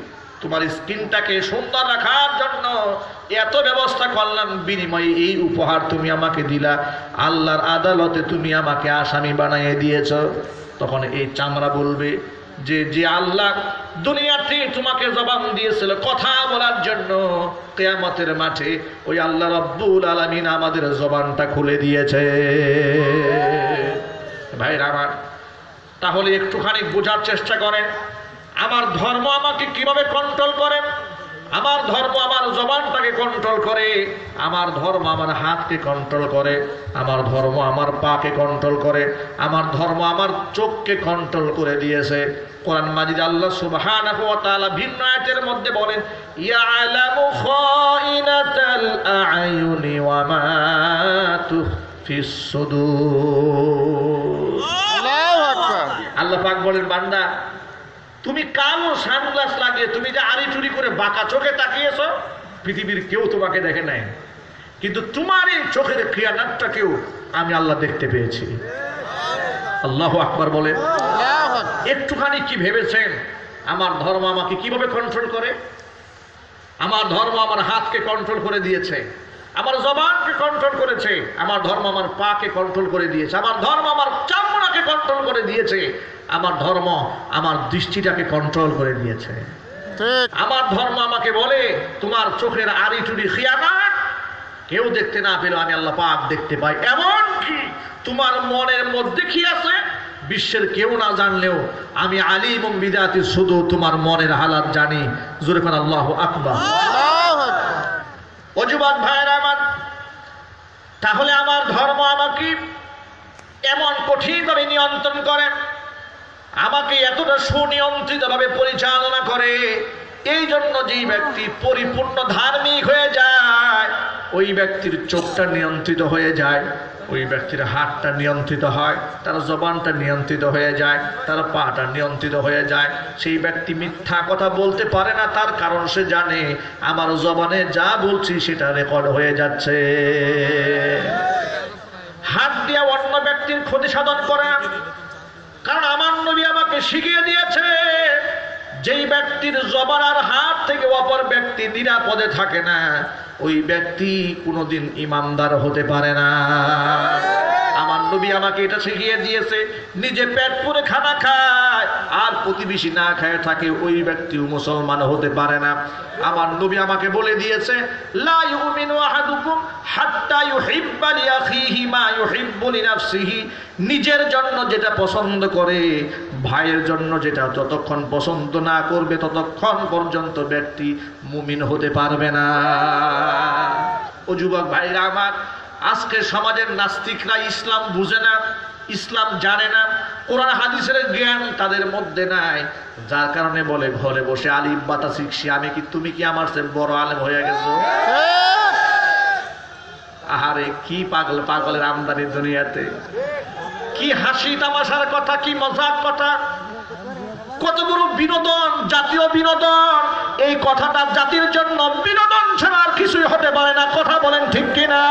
তোমার স্কিনটাকে সুন্দর রাখার জন্য এত ব্যবস্থা করলাম, বিনিময়ে এই উপহার তুমি আমাকে দিলা, আল্লাহর আদালতে তুমি আমাকে আসামি বানিয়ে দিয়েছ। তখন এই চামড়া বলবে যে যে আল্লাহ দুনিয়াতে তোমাকে জবান দিয়েছিল কথা বলার জন্য, কিয়ামতের মাঠে ওই আল্লাহ রাব্বুল আলামিন আমাদের জবানটা খুলে দিয়েছে। ভাইরা আমার, তাহলে একটুখানি বোঝার চেষ্টা করেন আমার ধর্ম আমাকে কিভাবে কন্ট্রোল করে। আমার ধর্ম আমার জবানটাকে কন্ট্রোল করে, আমার ধর্ম আমার হাতকে কন্ট্রোল করে, আমার ধর্ম আমার পাকে কন্ট্রোল করে, আমার ধর্ম আমার চোখকে কন্ট্রোল করে দিয়েছে। কোরআন মাজিদ আল্লাহ সুবহানাহু ওয়া তাআলা ভিন্ন আয়াতের মধ্যে বলেন, ইয়ালামু খাইনাতাল আ'য়ুনি ওয়া মা তুখফিস সুদূর। আল্লাহু আকবার। আল্লাহ পাক বলেন, বান্দা তুমি কালো সানগ্লাস লাগিয়ে তুমি যে আড়ি চুরি করে বাঁকা চোখে তাকিয়েছ, পৃথিবীর কেউ তোমাকে দেখে নাই, কিন্তু তোমার এই চোখের খিয়ানাতটাকেও আমি আল্লাহ দেখতে পেয়েছি। আল্লাহু আকবার বলে। একটুখানি কি ভেবেছেন আমার ধর্ম আমাকে কিভাবে কন্ট্রোল করে? আমার ধর্ম আমার হাতকে কন্ট্রোল করে দিয়েছে, আমার জবানকে কন্ট্রোল করেছে, আমার ধর্ম আমার পাকে কন্ট্রোল করে দিয়েছে, আমার ধর্ম আমার চামড়াকে কন্ট্রোল করে দিয়েছে, আমার ধর্ম আমার দৃষ্টিটাকে কন্ট্রোল করে দিয়েছে। আমার ধর্ম আমাকে বলে তোমার চোখের আড়ি চুরি খিয়ানাত কেউ দেখতে না পেলেও আমি আল্লাহ পাক দেখতে পাই। এমন কি তোমার মনের মধ্যে কি আছে বিশ্বের কেউ না জানলেও আমি আলিমুম বিদাতি সুদূর, তোমার মনের হালাত জানি। জোরে কোন আল্লাহু আকবার। ও যুবক ভাইরা আমার, তাহলে আমার ধর্ম আমাকে এমন কঠিনভাবে নিয়ন্ত্রণ করে, আমাকে এতটা সুনিয়ন্ত্রিত ভাবে পরিচালনা করে, এই জন্য যেই ব্যক্তি পরিপূর্ণ ধার্মিক হয়ে যায় ওই ব্যক্তির চোখটা নিয়ন্ত্রিত হয়ে যায়, ওই ব্যক্তির হাতটা নিয়ন্ত্রিত হয়, তার জবানটা নিয়ন্ত্রিত হয়ে যায়, তার পাটা নিয়ন্ত্রিত হয়ে যায়। সেই ব্যক্তি মিথ্যা কথা বলতে পারে না, তার কারণ সে জানে আমার জবানে যা বলছি সেটা রেকর্ড হয়ে যাচ্ছে। হাত দিয়ে অন্য ব্যক্তির ক্ষতি সাধন করে না, কারণ আমার নবী আমাকে শিখিয়ে দিয়েছে যেই ব্যক্তির জবান আর হাত থেকে অপর ব্যক্তি নিরাপদে থাকে না ওই ব্যক্তি কোনোদিন ইমানদার হতে পারে না। আমার নবী আমাকে এটা শিখিয়ে দিয়েছে, নিজে পেট পুরে খানা খায় আর প্রতিবেশী না খায় থাকে ওই ব্যক্তিও মুসলমান হতে পারে না। আমার নবী আমাকে বলে দিয়েছে, লা ইউমিনু আহাদুকুম হাত্তা ইউহিব্বা লিআখিহি মা ইউহিব্বু লিনাফসিহি, নিজের জন্য যেটা পছন্দ করে ভাইয়ের জন্য যেটা যতক্ষণ পছন্দ না করবে ততক্ষণ পর্যন্ত ব্যক্তি মুমিন হতে পারবে না। ও যুবক ভাইরা আমার, আজকে সমাজের নাস্তিকরা ইসলাম বুঝে না, ইসলাম জানে না, কোরআন হাদিসের জ্ঞান তাদের মধ্যে নাই, যার কারণে বলে ঘরে বসে আলিম বাতা শিখছি আমি, কি তুমি কি আমার চেয়ে বড় আলেম হয়ে গেছো? আহারে কি পাগল পাগলের আমদানি দুনিয়াতে, কি হাসি তামাশার কথা, কি মজাক কথা, কত বড় বিনোদন, জাতীয় বিনোদন। এই কথাটা জাতির জন্য বিনোদন ছাড়া আর কিছুই হতে পারে না। কথা বলেন ঠিক কিনা?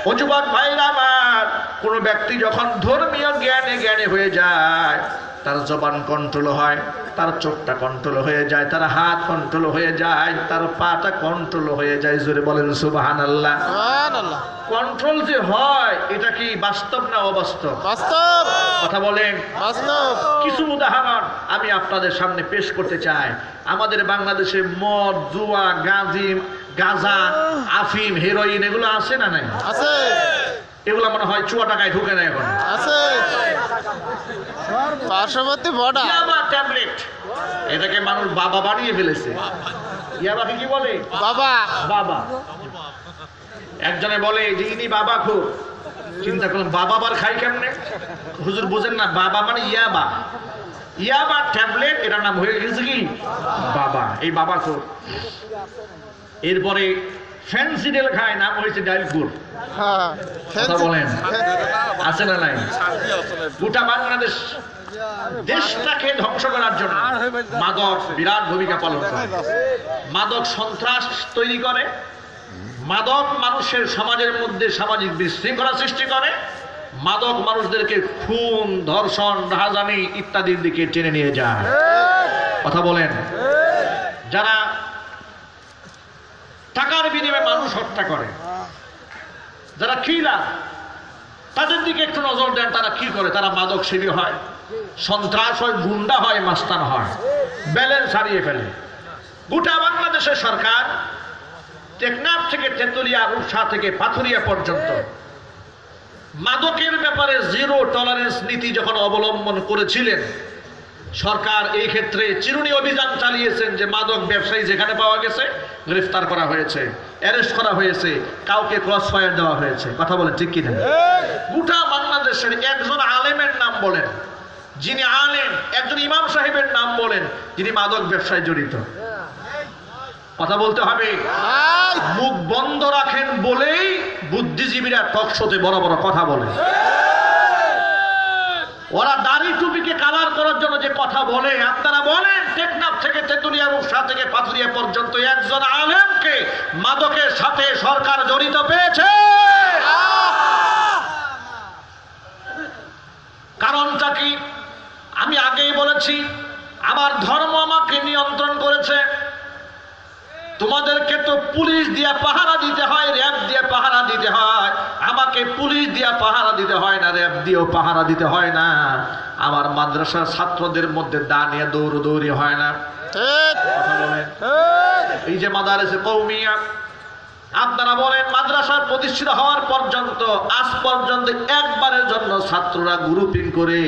ও যুবক ভাইরা আমার, কোন ব্যক্তি যখন ধর্মীয় জ্ঞানে জ্ঞানে হয়ে যায় তার জবান কন্ট্রোল হয়, তার চোখটা কন্ট্রোল হয়ে যায়, তার হাত কন্ট্রোল হয়ে যায়, তার পাটা কন্ট্রোল হয়ে যায়। জোরে বলেন সুবহানাল্লাহ। সুবহানাল্লাহ। কন্ট্রোল যে হয় এটা কি বাস্তব না অবাস্তব? বাস্তব। কথা বলেন। বাস্তব। কিছু উদাহরণ আমি আপনাদের সামনে পেশ করতে চাই। আমাদের বাংলাদেশে মদ, জুয়া, গাঁজা, আফিম, হেরোইন এগুলো আছে না নাই? আছে। এগুলা মনে হয় চুয়া টাকায় ঢুকে না এখন। আছে পার্শ্ববর্তী বর্ডার ইয়াবা ট্যাবলেট, এটাকে মানুষ বাবা বানিয়ে ফেলেছে। ইয়াবাকে কি বলে? বাবা। বাবা। একজনে বলে যে ইনি বাবা খুব, চিন্তা করলাম বাবা আবার খাই কেমনে? হুজুর বোঝেন না, বাবা মানে ইয়াবা, ইয়াবা ট্যাবলেট, এটার নাম হয়ে গেছে কি বাবা। এই বাবা খুব। এরপরে ফ্যান্সিডেল খায়, নাম হয়েছে ডাইলকুর। হ্যাঁ কথা বলেন আছে না নাই? গোটা বাংলাদেশ দেশটাকে ধ্বংস করার জন্য মাদক বিরাট ভূমিকা পালন করে। মাদক সন্ত্রাস তৈরি করে, মাদক মানুষের সমাজের মধ্যে সামাজিক বিশৃঙ্খলা সৃষ্টি করে, মাদক মানুষদেরকে খুন, ধর্ষণ, রাহাজানি ইত্যাদির দিকে টেনে নিয়ে যায়। কথা বলেন। যারা টাকার বিনিময়ে মানুষ হত্যা করে, যারা কিলার, তাদের দিকে একটু নজর দেন। তারা কি করে? তারা মাদক সেবী হয়, সন্ত্রাস হয়, গুন্ডা হয়, মাস্তান হয়, ব্যালেন্স হারিয়ে ফেলে। গোটা বাংলাদেশের সরকার টেকনাফ থেকে তেতুলিয়া, রূপসা থেকে পাথুরিয়া পর্যন্ত মাদকের ব্যাপারে জিরো টলারেন্স নীতি যখন অবলম্বন করেছিলেন, সরকার এই ক্ষেত্রে চিরুনি অভিযান চালিয়েছেন যে মাদক ব্যবসায়ী যেখানে পাওয়া গেছে গ্রেফতার করা হয়েছে, অ্যারেস্ট করা হয়েছে, কাউকে ক্রস ফায়ার দেওয়া হয়েছে। কথা বলেন ঠিক কিনা? গোটা বাংলাদেশের একজন আলেমের নাম বলেন, যিনি আলেম, একজন ইমাম সাহেবের নাম বলেন যিনি মাদক ব্যবসায় জড়িত। কথা বলতে হবে। মুখ বন্ধ রাখেন বলেই বুদ্ধিজীবীরা টক শোতে বড় বড় কথা বলে। ওরা দাড়ি টুপিকে কাভার করার জন্য যে কথা বলে, আপনারা বলেন টেকনাফ থেকে তেতুলিয়া, রূপসা থেকে পাথুরিয়া পর্যন্ত একজন আলেমকে মাদকের সাথে সরকার জড়িত পেয়েছে? কারণটা কি? আমি আগেই বলেছি, আমার ধর্ম আমাকে নিয়ন্ত্রণ করেছে। তোমাদেরকে তো পুলিশ দিয়ে পাহারা দিতে হয়, র্যাব দিয়ে পাহারা দিতে হয়। আমাকে পুলিশ দিয়ে পাহারা দিতে হয় না, র্যাব দিয়েও পাহারা দিতে হয় না। আমার মাদ্রাসার ছাত্রদের মধ্যে দাঁড়িয়ে দৌড়দৌড়ি হয় না। কথা বলেন। এই যে মাদারেসে কওমিয়া, আপনারা বলেন মাদ্রাসার প্রতিষ্ঠিত হওয়ার পর্যন্ত আজ পর্যন্ত একবারের জন্য ছাত্ররা গ্রুপিং করে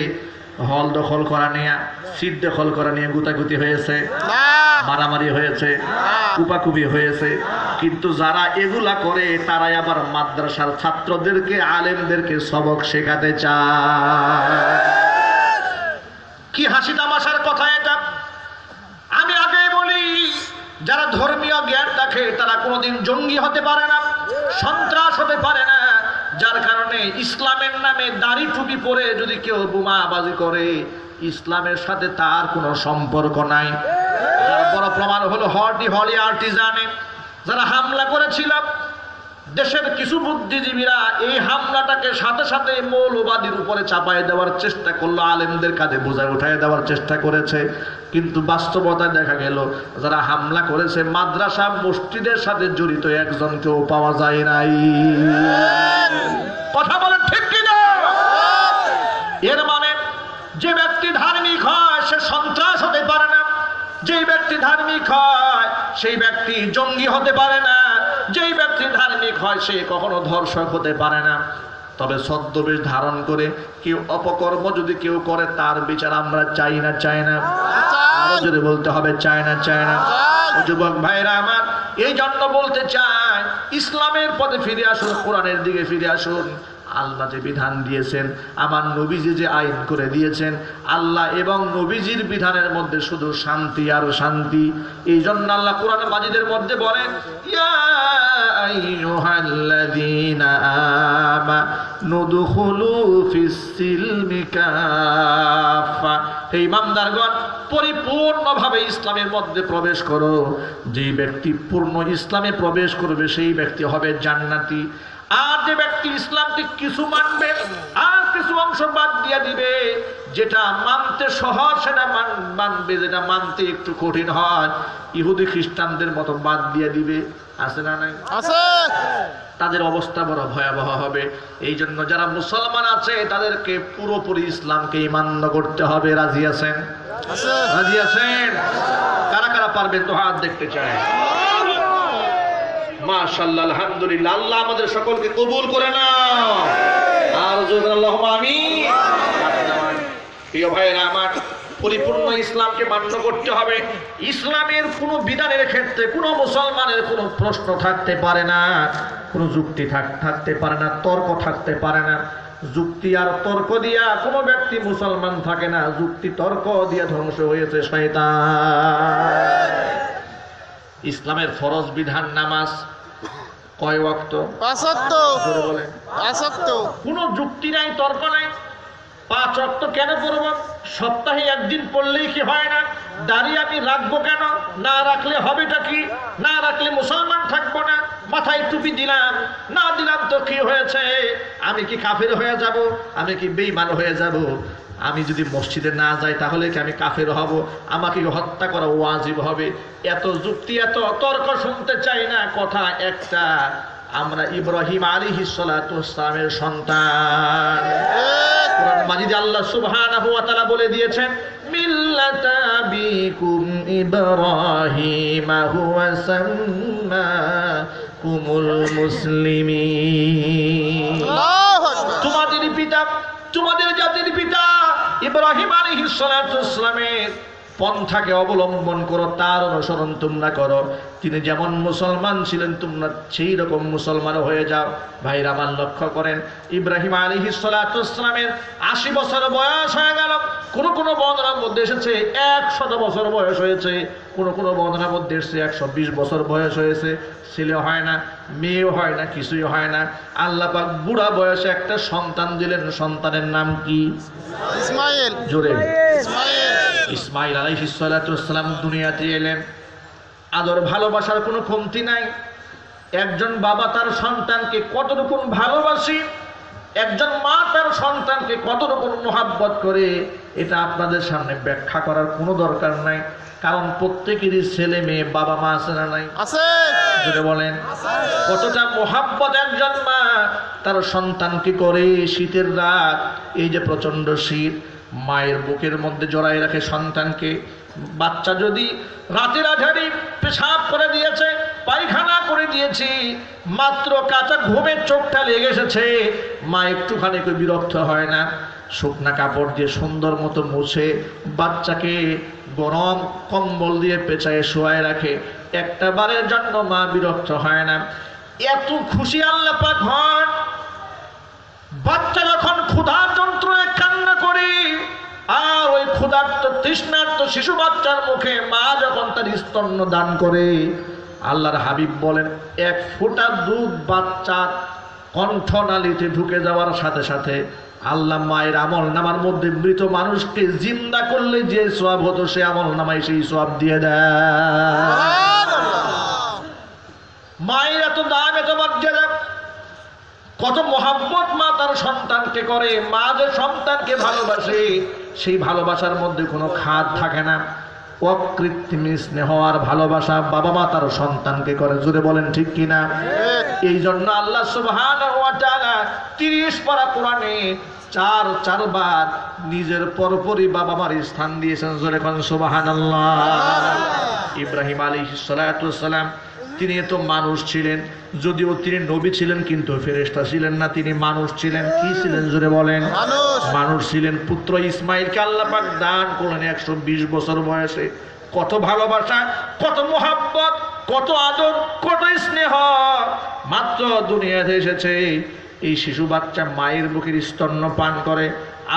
হল দখল করা নিয়ে, সিট দখল করা নিয়ে গুতাগুতি হয়েছে, মারামারি হয়েছে, কুপাকুপি হয়েছে? কিন্তু যারা এগুলা করে তারাই আবার মাদ্রাসার ছাত্রদেরকে, আলেমদেরকে সবক শেখাতে চায়। কি হাসি তামাশার কথা এটা! আমি আগে বলি, যারা ধর্মীয় জ্ঞান রাখে তারা কোনোদিন জঙ্গি হতে পারে না, সন্ত্রাস হতে পারে না। যার কারণে ইসলামের নামে দাড়ি টুপি পরে যদি কেউ বোমাবাজি করে, ইসলামের সাথে তার কোনো সম্পর্ক নাই। যার বড় প্রমাণ হলো হলি আর্টিজানে যারা হামলা করেছিল, দেশের কিছু বুদ্ধিজীবীরা এই হামলাটাকে সাথে সাথে মৌলবাদীর উপরে চাপায় দেওয়ার চেষ্টা করলো, আলেমদের কাঁধে বোঝায় উঠায় দেওয়ার চেষ্টা করেছে। কিন্তু বাস্তবতায় দেখা গেল যারা হামলা করেছে মাদ্রাসা মসজিদের সাথে জড়িত একজনকেও পাওয়া যায় নাই। কথা বলেন ঠিক কিনা? এর মানে যে ব্যক্তি ধার্মিক হয় সে সন্ত্রাস হতে পারে না, যে ব্যক্তি ধার্মিক হয় সেই ব্যক্তি জঙ্গি হতে পারে না, যেই ব্যক্তি ধার্মিক হয় সে কখনো ধর্ষক হতে পারে না। তবে ছদ্মবেশ ধারণ করে কেউ অপকর্ম যদি কেউ করে তার বিচার আমরা চাই না, চাই না? আরো জোরে বলতে হবে, চাই না, চাই না? যুবক ভাইরা আমার, এই জন্য বলতে চাই ইসলামের পথে ফিরে আসুন, কোরআনের দিকে ফিরে আসুন। আল্লাহ যে বিধান দিয়েছেন, আমার নবীজি যে আইন করে দিয়েছেন, আল্লাহ এবং নবীজির বিধানের মধ্যে শুধু শান্তি আর শান্তি। এই জন্য আল্লাহ কোরআন মাজিদের মধ্যে বলেন, ইয়া আইয়ুহাল্লাযীনা আমানু দুখুলু ফিস সিলমি কাফা, হে ঈমানদারগণ পরিপূর্ণভাবে ইসলামের মধ্যে প্রবেশ করো। যে ব্যক্তি পূর্ণ ইসলামে প্রবেশ করবে সেই ব্যক্তি হবে জান্নাতি। আর যে ব্যক্তি ইসলামকে কিছু মানবে আর কিছু অংশ বাদ দিয়ে দিবে, যেটা মানতে সহজ সেটা মানবে, যেটা মানতে একটু কঠিন হয় ইহুদি খ্রিস্টানদের মতো বাদ দিয়ে দিবে। আছে না নাই? আছে। তাদের অবস্থা বড় ভয়াবহ হবে। এই জন্য যারা মুসলমান আছে তাদেরকে পুরোপুরি ইসলামকে মান্য করতে হবে। রাজি আছেন? রাজি আছেন? কারা কারা পারবেন তো হাত দেখতে চায়। মাশাআল্লাহ, আলহামদুলিল্লাহ। আল্লাহ আমাদের সকলকে কবুল করে নাও, আর জোরে আল্লাহুম্মা আমিন। প্রিয় ভাইরা আমার, পরিপূর্ণ ইসলামকে মান্য করতে হবে। ইসলামের কোনো বিধানের ক্ষেত্রে কোনো মুসলমানের কোনো প্রশ্ন থাকতে পারে না, কোনো যুক্তি থাকতে পারে না, তর্ক থাকতে পারে না। যুক্তি আর তর্ক দিয়া কোনো ব্যক্তি মুসলমান থাকে না, যুক্তি তর্ক দিয়া ধ্বংস হয়েছে শয়তান। ইসলামের ফরজ বিধান নামাজ কয় ওয়াক্ত? 5 ওয়াক্ত। জোরে বলেন। 5 ওয়াক্ত। কোনো যুক্তি নাই, তর্ক নাই। 5 ওয়াক্ত কেন পড়ব? সপ্তাহে একদিন পড়লেই কি হয় না? দাঁড়িয়ে আমি রাখবো কেন? না রাখলে হবেটা কি? না রাখলে মুসলমান থাকবো না। মাথায় টুপি দিলাম, না দিলাম তো কি হয়েছে? আমি কি কাফের হয়ে যাব? আমি কি বেঈমান হয়ে যাব? আমি যদি মসজিদে না যাই তাহলে কি আমি কাফের হব? আমাকে হত্যা করা ওয়াজিব হবে? এত যুক্তি এত তর্ক শুনতে চাই না। কথা একটা, আমরা ইব্রাহিম আলাইহিস সালাতু ওয়াস সালামের সন্তান। কোরআন মাজিদে আল্লাহ সুবহানাহু ওয়া তাআলা বলে দিয়েছেন, মিল্লাতা বিকুম ইব্রাহিম হুয়া সাম্মাকুমুল মুসলিমিন। আল্লাহু আকবার। তোমাদের পিতা, তোমাদের জাতির পিতা ইব্রাহিম আলাইহিস সালাতু ওয়াস সালামের পন্থাকে অবলম্বন করো, তার অনুসরণ তোমরা করো। তিনি যেমন মুসলমান ছিলেন তোমরা সেই রকম মুসলমান হয়ে যাও। ভাইরা আমার, লক্ষ্য করেন, ইব্রাহিম আলাইহিস সালাতু ওয়াস সালামের 80 বছর বয়স হয়ে গেল। কোন কোন বর্ণনার মধ্যে এসেছে 100 বছর বয়স হয়েছে, কোন কোন বর্ণনার মধ্যে এসেছে 120 বছর বয়স হয়েছে। ছেলে হয় না, মেয়েও হয় না, কিছুই হয় না। আল্লাহ পাক বুড়া বয়সে একটা সন্তান দিলেন। সন্তানের নাম কি? ইসমাইল। জোরে। ইসমাইল। ইসমাইল আলাইহিস সালাতু ওয়াস সালাম দুনিয়াতে এলেন। আদর ভালোবাসার কোনো কমতি নাই। একজন বাবা তার সন্তানকে কত রকম ভালোবাসে, একজন মা তার সন্তানকে কত রকম মোহাব্বত করে, এটা আপনাদের সামনে ব্যাখ্যা করার কোনো দরকার নাই। কারণ প্রত্যেকেরই ছেলে মেয়ে বাবা মা আছে না নাই? আছে। যদি বলেন কতটা মোহাব্বত একজন মা তার সন্তানকে করে। শীতের রাত, এই যে প্রচন্ড শীত, মায়ের বুকের মধ্যে জড়াই রাখে সন্তানকে। বাচ্চা যদি রাতের আধারে পেশাব করে দিয়েছে, পায়খানা করে দিয়েছি, মাত্র কাঁচা ঘুমের চোখটা লেগে এসেছে, মা একটুখানি বিরক্ত হয় না? শুকনা কাপড় দিয়ে সুন্দর মতো মুছে বাচ্চাকে গরম কম্বল দিয়ে পেঁচায় শোয়ায় রাখে। একটা বারের জন্য মা বিরক্ত হয় না। এত খুশি আল্লাহ পাক হন বাচ্চা যখন ক্ষুধার যন্ত্রণায় কান্না করে, আর ওই ক্ষুধার্ত তৃষ্ণার্ত শিশু বাচ্চার মুখে মা যখন তার স্তন্য দান করে, আল্লাহর হাবিব বলেন 1 ফোঁটা দুধ বাচ্চার কণ্ঠনালীতে ঢুকে যাওয়ার সাথে সাথে আল্লাহ মায়ের আমল নামার মধ্যে মৃত মানুষকে জিন্দা করলে যে সওয়াব হতো সে আমল নামায় সেই সওয়াব দিয়ে দেয়। মায়ের এত দাম, এত মর্যাদা, কত মহাব্বত মা তার সন্তানকে করে। মা যে সন্তানকে ভালোবাসে, সেই ভালোবাসার মধ্যে কোনো খাদ থাকে না। অকৃত্রিম স্নেহ আর ভালোবাসা বাবা মা তার সন্তানকে করে। জুড়ে বলেন ঠিক কিনা? এই জন্য আল্লাহ সুবহানাহু ওয়া তাআলা 30 পারা কোরআনে 4 বার নিজের পরপরই বাবা মার স্থান দিয়েছেন। জোরে কোন সুবহানাল্লাহ। ইব্রাহিম আলাইহিস সালাতু ওয়াস সালাম, তিনি তো মানুষ ছিলেন, যদিও তিনি নবী ছিলেন কিন্তু ফেরেশতা ছিলেন না, তিনি মানুষ ছিলেন। কি ছিলেন? জোরে বলেন। মানুষ ছিলেন। পুত্র ইসমাইলকে আল্লাহ পাক দান করলেন 120 বছর বয়সে। কত ভালোবাসা, কত মোহাব্বত, কত আদর, কত স্নেহ মাত্র দুনিয়াতে এসেছে। এই শিশু বাচ্চা মায়ের বুকের স্তন্য পান করে।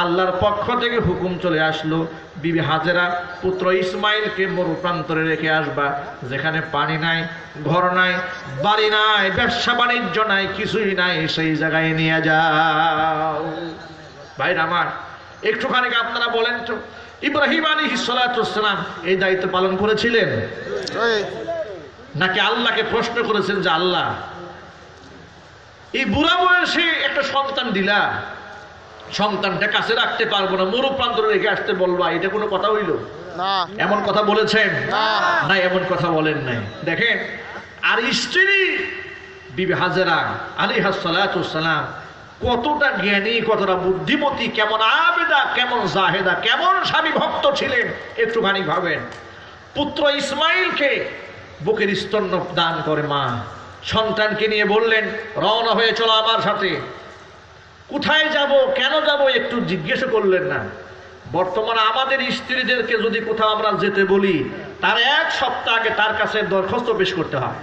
আল্লাহর পক্ষ থেকে হুকুম চলে আসলো, বিবি হাজেরা পুত্র ইসমাইলকে মরু প্রান্তরে রেখে আসবা, যেখানে পানি নাই, ঘর নাই, বাড়ি নাই, ব্যবসা বাণিজ্য নাই, কিছুই নাই, সেই জায়গায় নিয়ে যাও। ভাইরা আমার, একটুখানি আপনারা বলেন তো, ইব্রাহিম আলাইহিস সালাতু ওয়াস সালাম এই দায়িত্ব পালন করেছিলেন নাকি আল্লাহকে প্রশ্ন করেছেন যে আল্লাহ এই বুড়া বয়সে একটা সন্তান দিলা, সন্তানটা কাছে রাখতে পারবো না, মরু প্রান্তরে রেখে আসতে বলবা, এটা কোনো কথা হইল? এমন কথা বলেছেন না? এমন কথা বলেন নাই। দেখেন, আর স্ত্রী বিবি হাজেরা আলাইহিস সালাতু ওয়াস সালাম কতটা জ্ঞানী, কতটা বুদ্ধিমতী, কেমন আবেদা, কেমন জাহেদা, কেমন স্বামী ভক্ত ছিলেন একটুখানি ভাবেন। পুত্র ইসমাইলকে বুকের স্তন্য দান করে মা, সন্তানকে নিয়ে বললেন, রওনা হয়ে চলো আমার সাথে। কোথায় যাব, কেন যাব একটু জিজ্ঞেস করলেন না। বর্তমানে আমাদের স্ত্রীদেরকে যদি কোথাও আমরা যেতে বলি, তার এক সপ্তাহ আগে তার কাছে দরখাস্ত পেশ করতে হয়।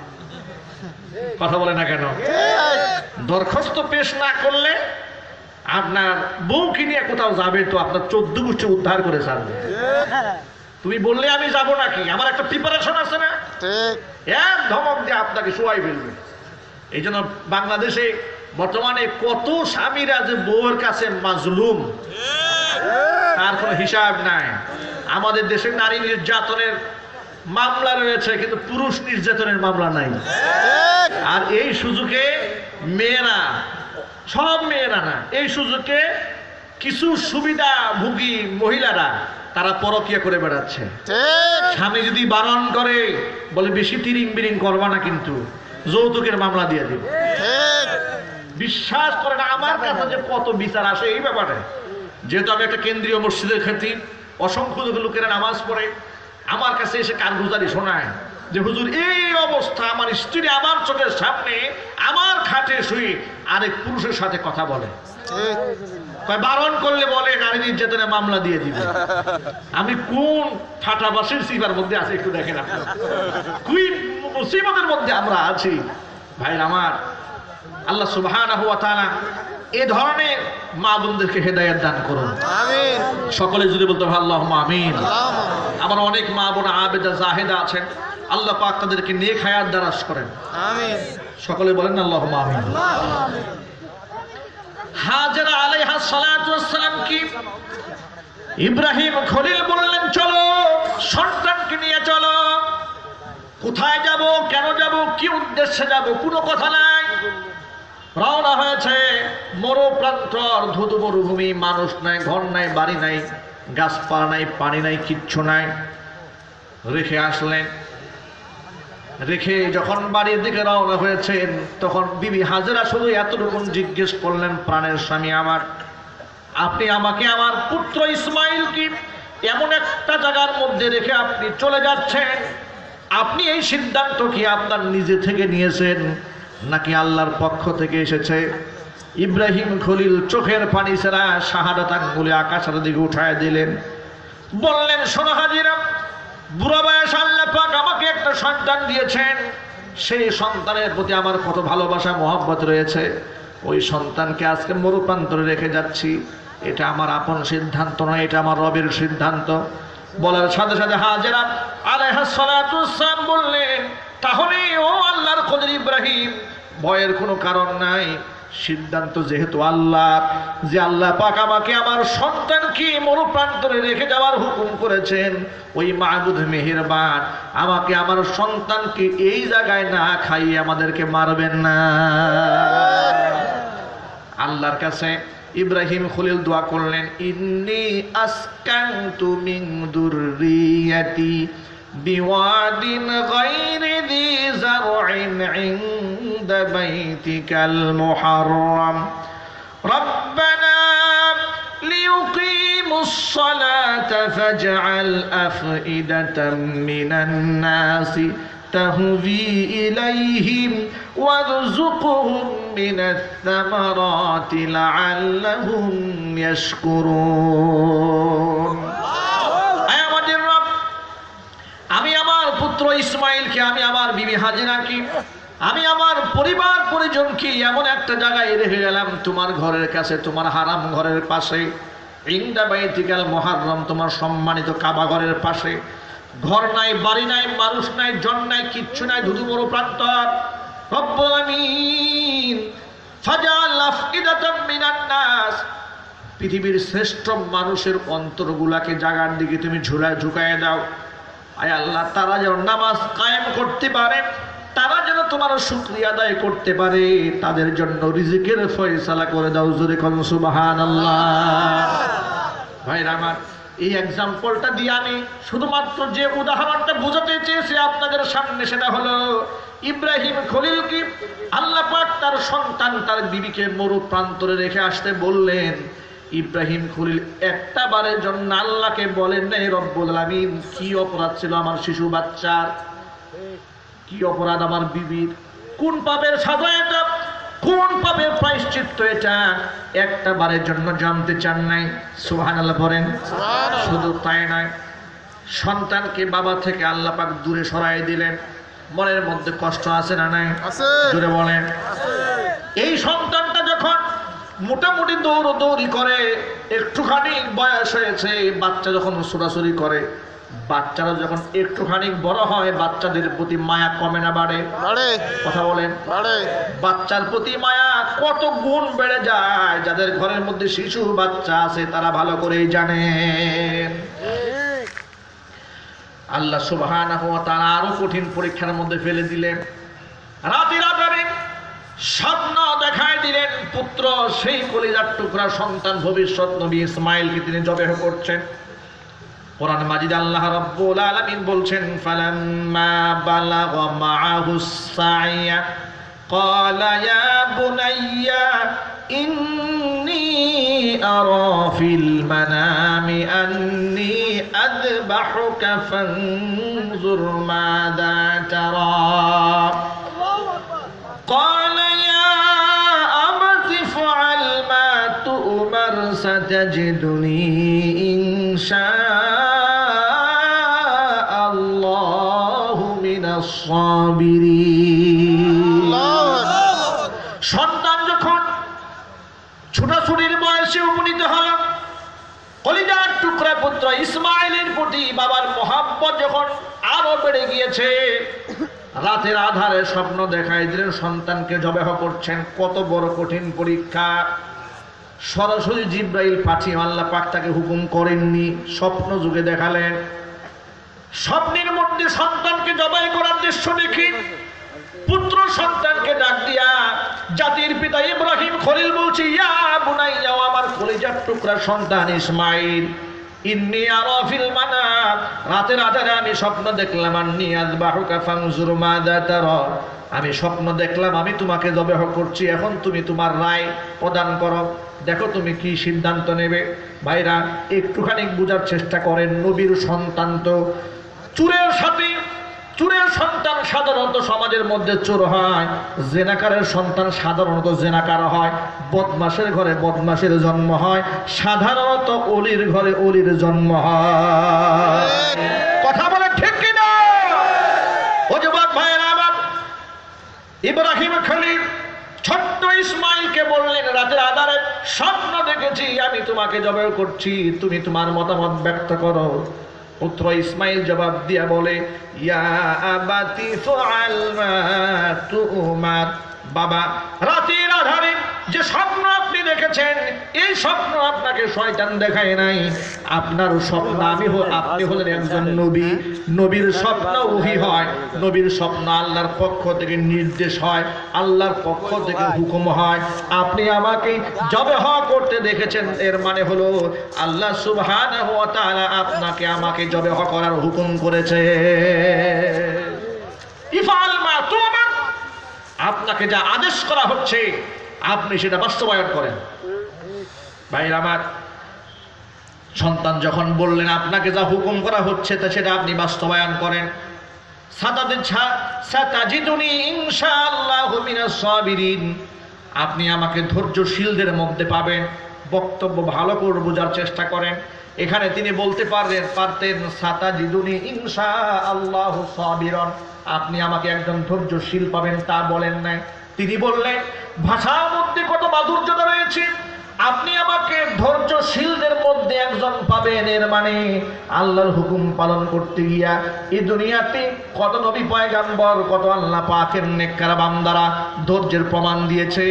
কথা বলে না কেন? দরখাস্ত পেশ না করলে আপনার বউকে নিয়ে কোথাও যাবে তো আপনার 14 গোষ্ঠী উদ্ধার করে ছাড়বে। তুমি বললে আমি যাব নাকি, আমার একটা প্রিপারেশন আছে না, ঠিক। এক ধমক দিয়ে আপনাকে শোয়াই ফেলবে। এই জন্য বাংলাদেশে বর্তমানে কত স্বামীরা যে বউয়ের কাছে মাজলুম, তার কোনো হিসাব নাই। আমাদের দেশে নারী নির্যাতনের মামলা রয়েছে, কিন্তু পুরুষ নির্যাতনের মামলা নাই। আর এই সুযোগে মেয়েরা, সব মেয়েরা না, এই সুযোগে কিছু সুবিধাভোগী মহিলারা তারা পরকীয়া করে বেড়াচ্ছে। স্বামী যদি বারণ করে, বলে বেশি তিরিং বিরিং করবা না, কিন্তু যৌতুকের মামলা দিয়ে দিব। বিশ্বাস করে না, আমার কাছে যে কত বিচার আসে এই ব্যাপারে। যেহেতু আমি একটা কেন্দ্রীয় মসজিদের খতিব, অসংখ্য লোকেরা নামাজ পড়ে আমার কাছে এসে কারগুজারি শোনায় যে হুজুর এই অবস্থা, আমার স্ত্রী আমার চোখের সামনে আমার খাটে শুয়ে আরেক পুরুষের সাথে কথা বলে, বারণ করলে বলে নারী নির্যাতনের মামলা দিয়ে দিবে। আমি কোন ফাটাবাসের সিবার মধ্যে আছি একটু দেখেন আপনি, কোন মুসিবতের মধ্যে আমরা আছি। ভাই আমার, আল্লাহ সুবহানাহু ওয়া তাআলা এই ধরনের মা বোনদেরকে হেদায়েত দান করুন, আমিন। সকলে যদি বলতে হবে আল্লাহুম্মা আমিন। আমার অনেক মা বোন আবেদা জাহেদা আছেন, আল্লাহ পাক তাদেরকে নেক হায়াত দারাজ করেন, আমিন। সকলে বলেন আল্লাহুম্মা আমিন। হাজেরা আলাইহা সালাতু ওয়াস সালাম কি ইব্রাহিম খলিল বললেন চলো, সন্তানকে নিয়ে চলো। কোথায় যাব, কেন যাব, কি উদ্দেশ্যে যাব, কোনো কথা নাই। রওনা হয়েছে, মরুপ্রান্তর, ধুধু মরুভূমি, মানুষ নাই, ঘর নাই, বাড়ি নাই, গাছপালা নাই, পানি নাই, কিচ্ছু নাই। রেখে আসলেন। রেখে যখন বাড়ির দিকে রওনা হয়েছেন, তখন বিবি হাজেরা শুধু এতটুকু জিজ্ঞেস করলেন, প্রাণের স্বামী আমার, আপনি আমাকে আমার পুত্র ইসমাইলকে এমন একটা জায়গার মধ্যে রেখে আপনি চলে যাচ্ছেন, আপনি এই সিদ্ধান্ত কি আপনার নিজে থেকে নিয়েছেন নাকি আল্লাহর পক্ষ থেকে এসেছে? ইব্রাহিম খলিল চোখের পানি ছাড়া শাহাদাত আঙ্গুলে আকাশের দিকে উঠায় দিলেন, বললেন, শোনো হাজিরা, বুড়া বয়স আল্লাহ পাক আমাকে একটা সন্তান দিয়েছেন, সেই সন্তানের প্রতি আমার কত ভালোবাসা মহব্বত রয়েছে। ওই সন্তানকে আজকে মরুপ্রান্তরে রেখে যাচ্ছি, এটা আমার আপন সিদ্ধান্ত নয়, এটা আমার রবের সিদ্ধান্ত। বলার সাথে সাথে হাজেরা আলাইহিস সালাতু ওয়াস সালাম বললেন, তাহলে ও আল্লাহর খলিল ইব্রাহিম, ভয়ের কোনো কারণ নাই। সিদ্ধান্ত যেহেতু আল্লাহ, যে আল্লাহ পাক আমাকে আমার সন্তানকে মরুপ্রান্তরে রেখে যাওয়ার হুকুম করেছেন, ওই মাবুদ মেহেরবান আমাকে আমার সন্তানকে এই জায়গায় না খাইয়ে আমাদেরকে মারবেন না। আল্লাহর কাছে ইব্রাহিম খলিল দোয়া করলেন, ইন্নী আসকানতু মিন যুররিয়াতি বিওয়াদিন গায়রি যি যারইন ইনদা বাইতিকাল মুহাররাম রব্বানা লিয়ুকিমুস সালাতা ফাজআল আফইদাতাম মিনান নাসি تهوي إليهم وارزقهم من الثمرات لعلهم يشكرون। আমাদের রব, আমি আমার পুত্র ইসমাইলকে, আমি আমার বিবি হাজেরাকে, আমি আমার পরিবার পরিজনকে এমন একটা জায়গায় রেখে গেলাম তোমার ঘরের কাছে, তোমার হারাম ঘরের পাশে, ইনদা বাইতিকাল মুহাররম, তোমার সম্মানিত কাবা ঘরের পাশে। ঘর নাই, বাড়ি নাই, মানুষ নাই, জন নাই, কিচ্ছু নাই, ধুধু মরু প্রান্তর। রব্বুল আমিন ফাজআল আফইদাতাম মিনান নাস, পৃথিবীর শ্রেষ্ঠ মানুষের অন্তরগুলাকে জাগার দিকে তুমি ঝুঁকায় দাও। আয় আল্লাহ, তারা যেন নামাজ কায়েম করতে পারে, তারা যেন তোমার শুকরিয়া আদায় করতে পারে, তাদের জন্য রিজিকের ফয়সালা করে দাও। জোরে কোন সুবহানাল্লাহ। ভাইরা আমার, এই এক্সাম্পলটা দিয়ে আমি শুধুমাত্র যে উদাহরণটা বোঝাতে চেয়েছি আপনাদের সামনে, সেটা হলো ইব্রাহিম খলিলকে আল্লাহ পাক তার সন্তান, তার বিবিকে মরু প্রান্তরে রেখে আসতে বললেন। ইব্রাহিম খলিল একটা বারের জন্য আল্লাহকে বলেন নাই, রব্বুল আলামিন কি অপরাধ ছিল আমার শিশু বাচ্চার, কি অপরাধ আমার বিবির, কোন পাপের সাজা এটা, কোন পাপের প্রায়শ্চিত্ত এটা একটা বারের জন্য জানতে চান নাই। সুবহানাল্লাহ বলেন। সুবহানাল্লাহ। শুধু তাই নয়, সন্তানকে বাবা থেকে আল্লাহ পাক দূরে সরাই দিলেন। মনের মধ্যে কষ্ট আছে না নাই? আছে। জোরে বলেন। এই সন্তানটা যখন মোটামুটি দৌড়ি করে, একটুখানি বয়স হয়েছে, বাচ্চা যখন ছোটাছুটি করে, বাচ্চারা যখন একটুখানি বড় হয়, বাচ্চাদের প্রতি মায়া কমে না বাড়ে? বাড়ে। কথা বলেন। বাড়ে। বাচ্চার প্রতি মায়া কত গুণ বেড়ে যায়। যাদের ঘরের মধ্যে শিশু বাচ্চা আছে তারা ভালো করেই জানেন। আল্লাহ সুবহানাহু ওয়া তাআলা আরো কঠিন পরীক্ষার মধ্যে ফেলে দিলেন। রাতে স্বপ্ন দেখায় দিলেন, পুত্র সেই কলিজার টুকরা সন্তান ভবিষ্যৎ নবী ইসমাঈলকে তিনি জবেহ করছেন। কোরআন মাজিদ আল্লাহ রাব্বুল আলামিন বলছেন, ফালাম্মা বালাগা মাআহুস সাইয়া ক্বালা ইয়া বুনাইয়া ইন্নী আরা ফিল মানামি আন্নী আযবাহুকা ফানজুর মাযা তারা قال يا أبت افعل ما تؤمر ستجدني إن شاء الله من الصابرين। সন্তান যখন ছোটাছুটির বয়সে উপনীত হল, কলিজার টুকরা পুত্র ইসমাঈলের প্রতি বাবার মহাব্বত যখন আরো বেড়ে গিয়েছে, রাতের আধারে স্বপ্ন দেখাই দিলেন, সন্তানকে জবেহ করছেন। কত বড় কঠিন পরীক্ষা! সরাসরি জিব্রাইল পাঠিয়ে আল্লাহ পাক তাকে হুকুম করেননি, স্বপ্ন যুগে দেখালেন। স্বপ্নের মধ্যে সন্তানকে জবাই করার দৃশ্য দেখি পুত্র সন্তানকে ডাক দিয়া জাতির পিতা ইব্রাহিম খলিল বলছে, ইয়া বুনাইয়া, আমার কলিজার টুকরা সন্তান ইসমাঈল, ইন্নী আরা ফিল মানাম, রাতের আধারে আমি স্বপ্ন দেখলাম, আন্নী আযবাহুকা ফানজুর মাযা তারা, আমি স্বপ্ন দেখলাম আমি তোমাকে জবেহ করছি, এখন তুমি তোমার রায় প্রদান করো, দেখো তুমি কি সিদ্ধান্ত নেবে। ভাইরা একটুখানি বোঝার চেষ্টা করেন, নবীর সন্তান তো চোরের সাথে, চোরের সন্তান সাধারণত সমাজের মধ্যে চোর হয়, জেনাকারের সন্তান সাধারণত জেনাকার হয়, বদমাশের ঘরে বদমাশের জন্ম হয়, সাধারণত অলির ঘরে অলির জন্ম হয়। কথা বলে ঠিক কিনা? ও যুবক ভাইয়েরা আমার, ইব্রাহিম খলিল ছোট্ট ইসমাঈলকে বললেন, রাতের আধারে স্বপ্ন দেখেছি, আমি তোমাকে জবাই করছি, তুমি তোমার মতামত ব্যক্ত করো। পুত্র ইসমাঈল জবাব দিয়া বলে, ইয়া আবাতি ফাআল মা তুমার, বাবা রাতের আধারে যে স্বপ্ন আপনি দেখেছেন, এই স্বপ্ন আপনাকে শয়তান দেখায় নাই, আপনার স্বপ্ন আপনি হলেন একজন নবী, নবীর স্বপ্ন ওহী হয়, নবীর স্বপ্ন আল্লাহর পক্ষ থেকে নির্দেশ হয়, আল্লাহর পক্ষ থেকে হুকুম হয়। আপনি আমাকে জবেহ করতে দেখেছেন, এর মানে হলো আল্লাহ সুবহানাহু ওয়া তাআলা আপনাকে আমাকে জবেহ করার হুকুম করেছে। ইফআল মা তুমার, আপনাকে যা আদেশ করা হচ্ছে আপনি সেটা বাস্তবায়ন করেন। ভাইরা আমার, সন্তান যখন বললেন আপনাকে যা হুকুম করা হচ্ছে তা সেটা আপনি বাস্তবায়ন করেন, সাতাজিদুনি ইনশাআল্লাহু মিনাস সাবিরিন, আপনি আমাকে ধৈর্যশীলদের মধ্যে পাবেন। বক্তব্য ভালো করে বোঝার চেষ্টা করেন। এখানে তিনি বলতে পারতেন সাতাজিদুনি ইনশাআল্লাহু সাবিরান, আপনি আমাকে একজন ধৈর্যশীল পাবেন, তা বলেন নাই। তিনি বললেন, ভাষার মধ্যে কত মাধুর্যতা রয়েছে, আপনি আমাকে ধৈর্যশীলদের মধ্যে একজন পাবেন, এর মানে আল্লাহর হুকুম পালন করতে গিয়া এই দুনিয়াতে কত নবী পয়গাম্বর, কত আল্লাহ পাকের নেককার বান্দারা ধৈর্যের প্রমাণ দিয়েছে,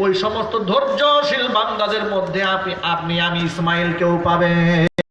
ওই সমস্ত ধৈর্যশীল বান্দাদের মধ্যে আমি ইসমাঈলকেও পাবেন।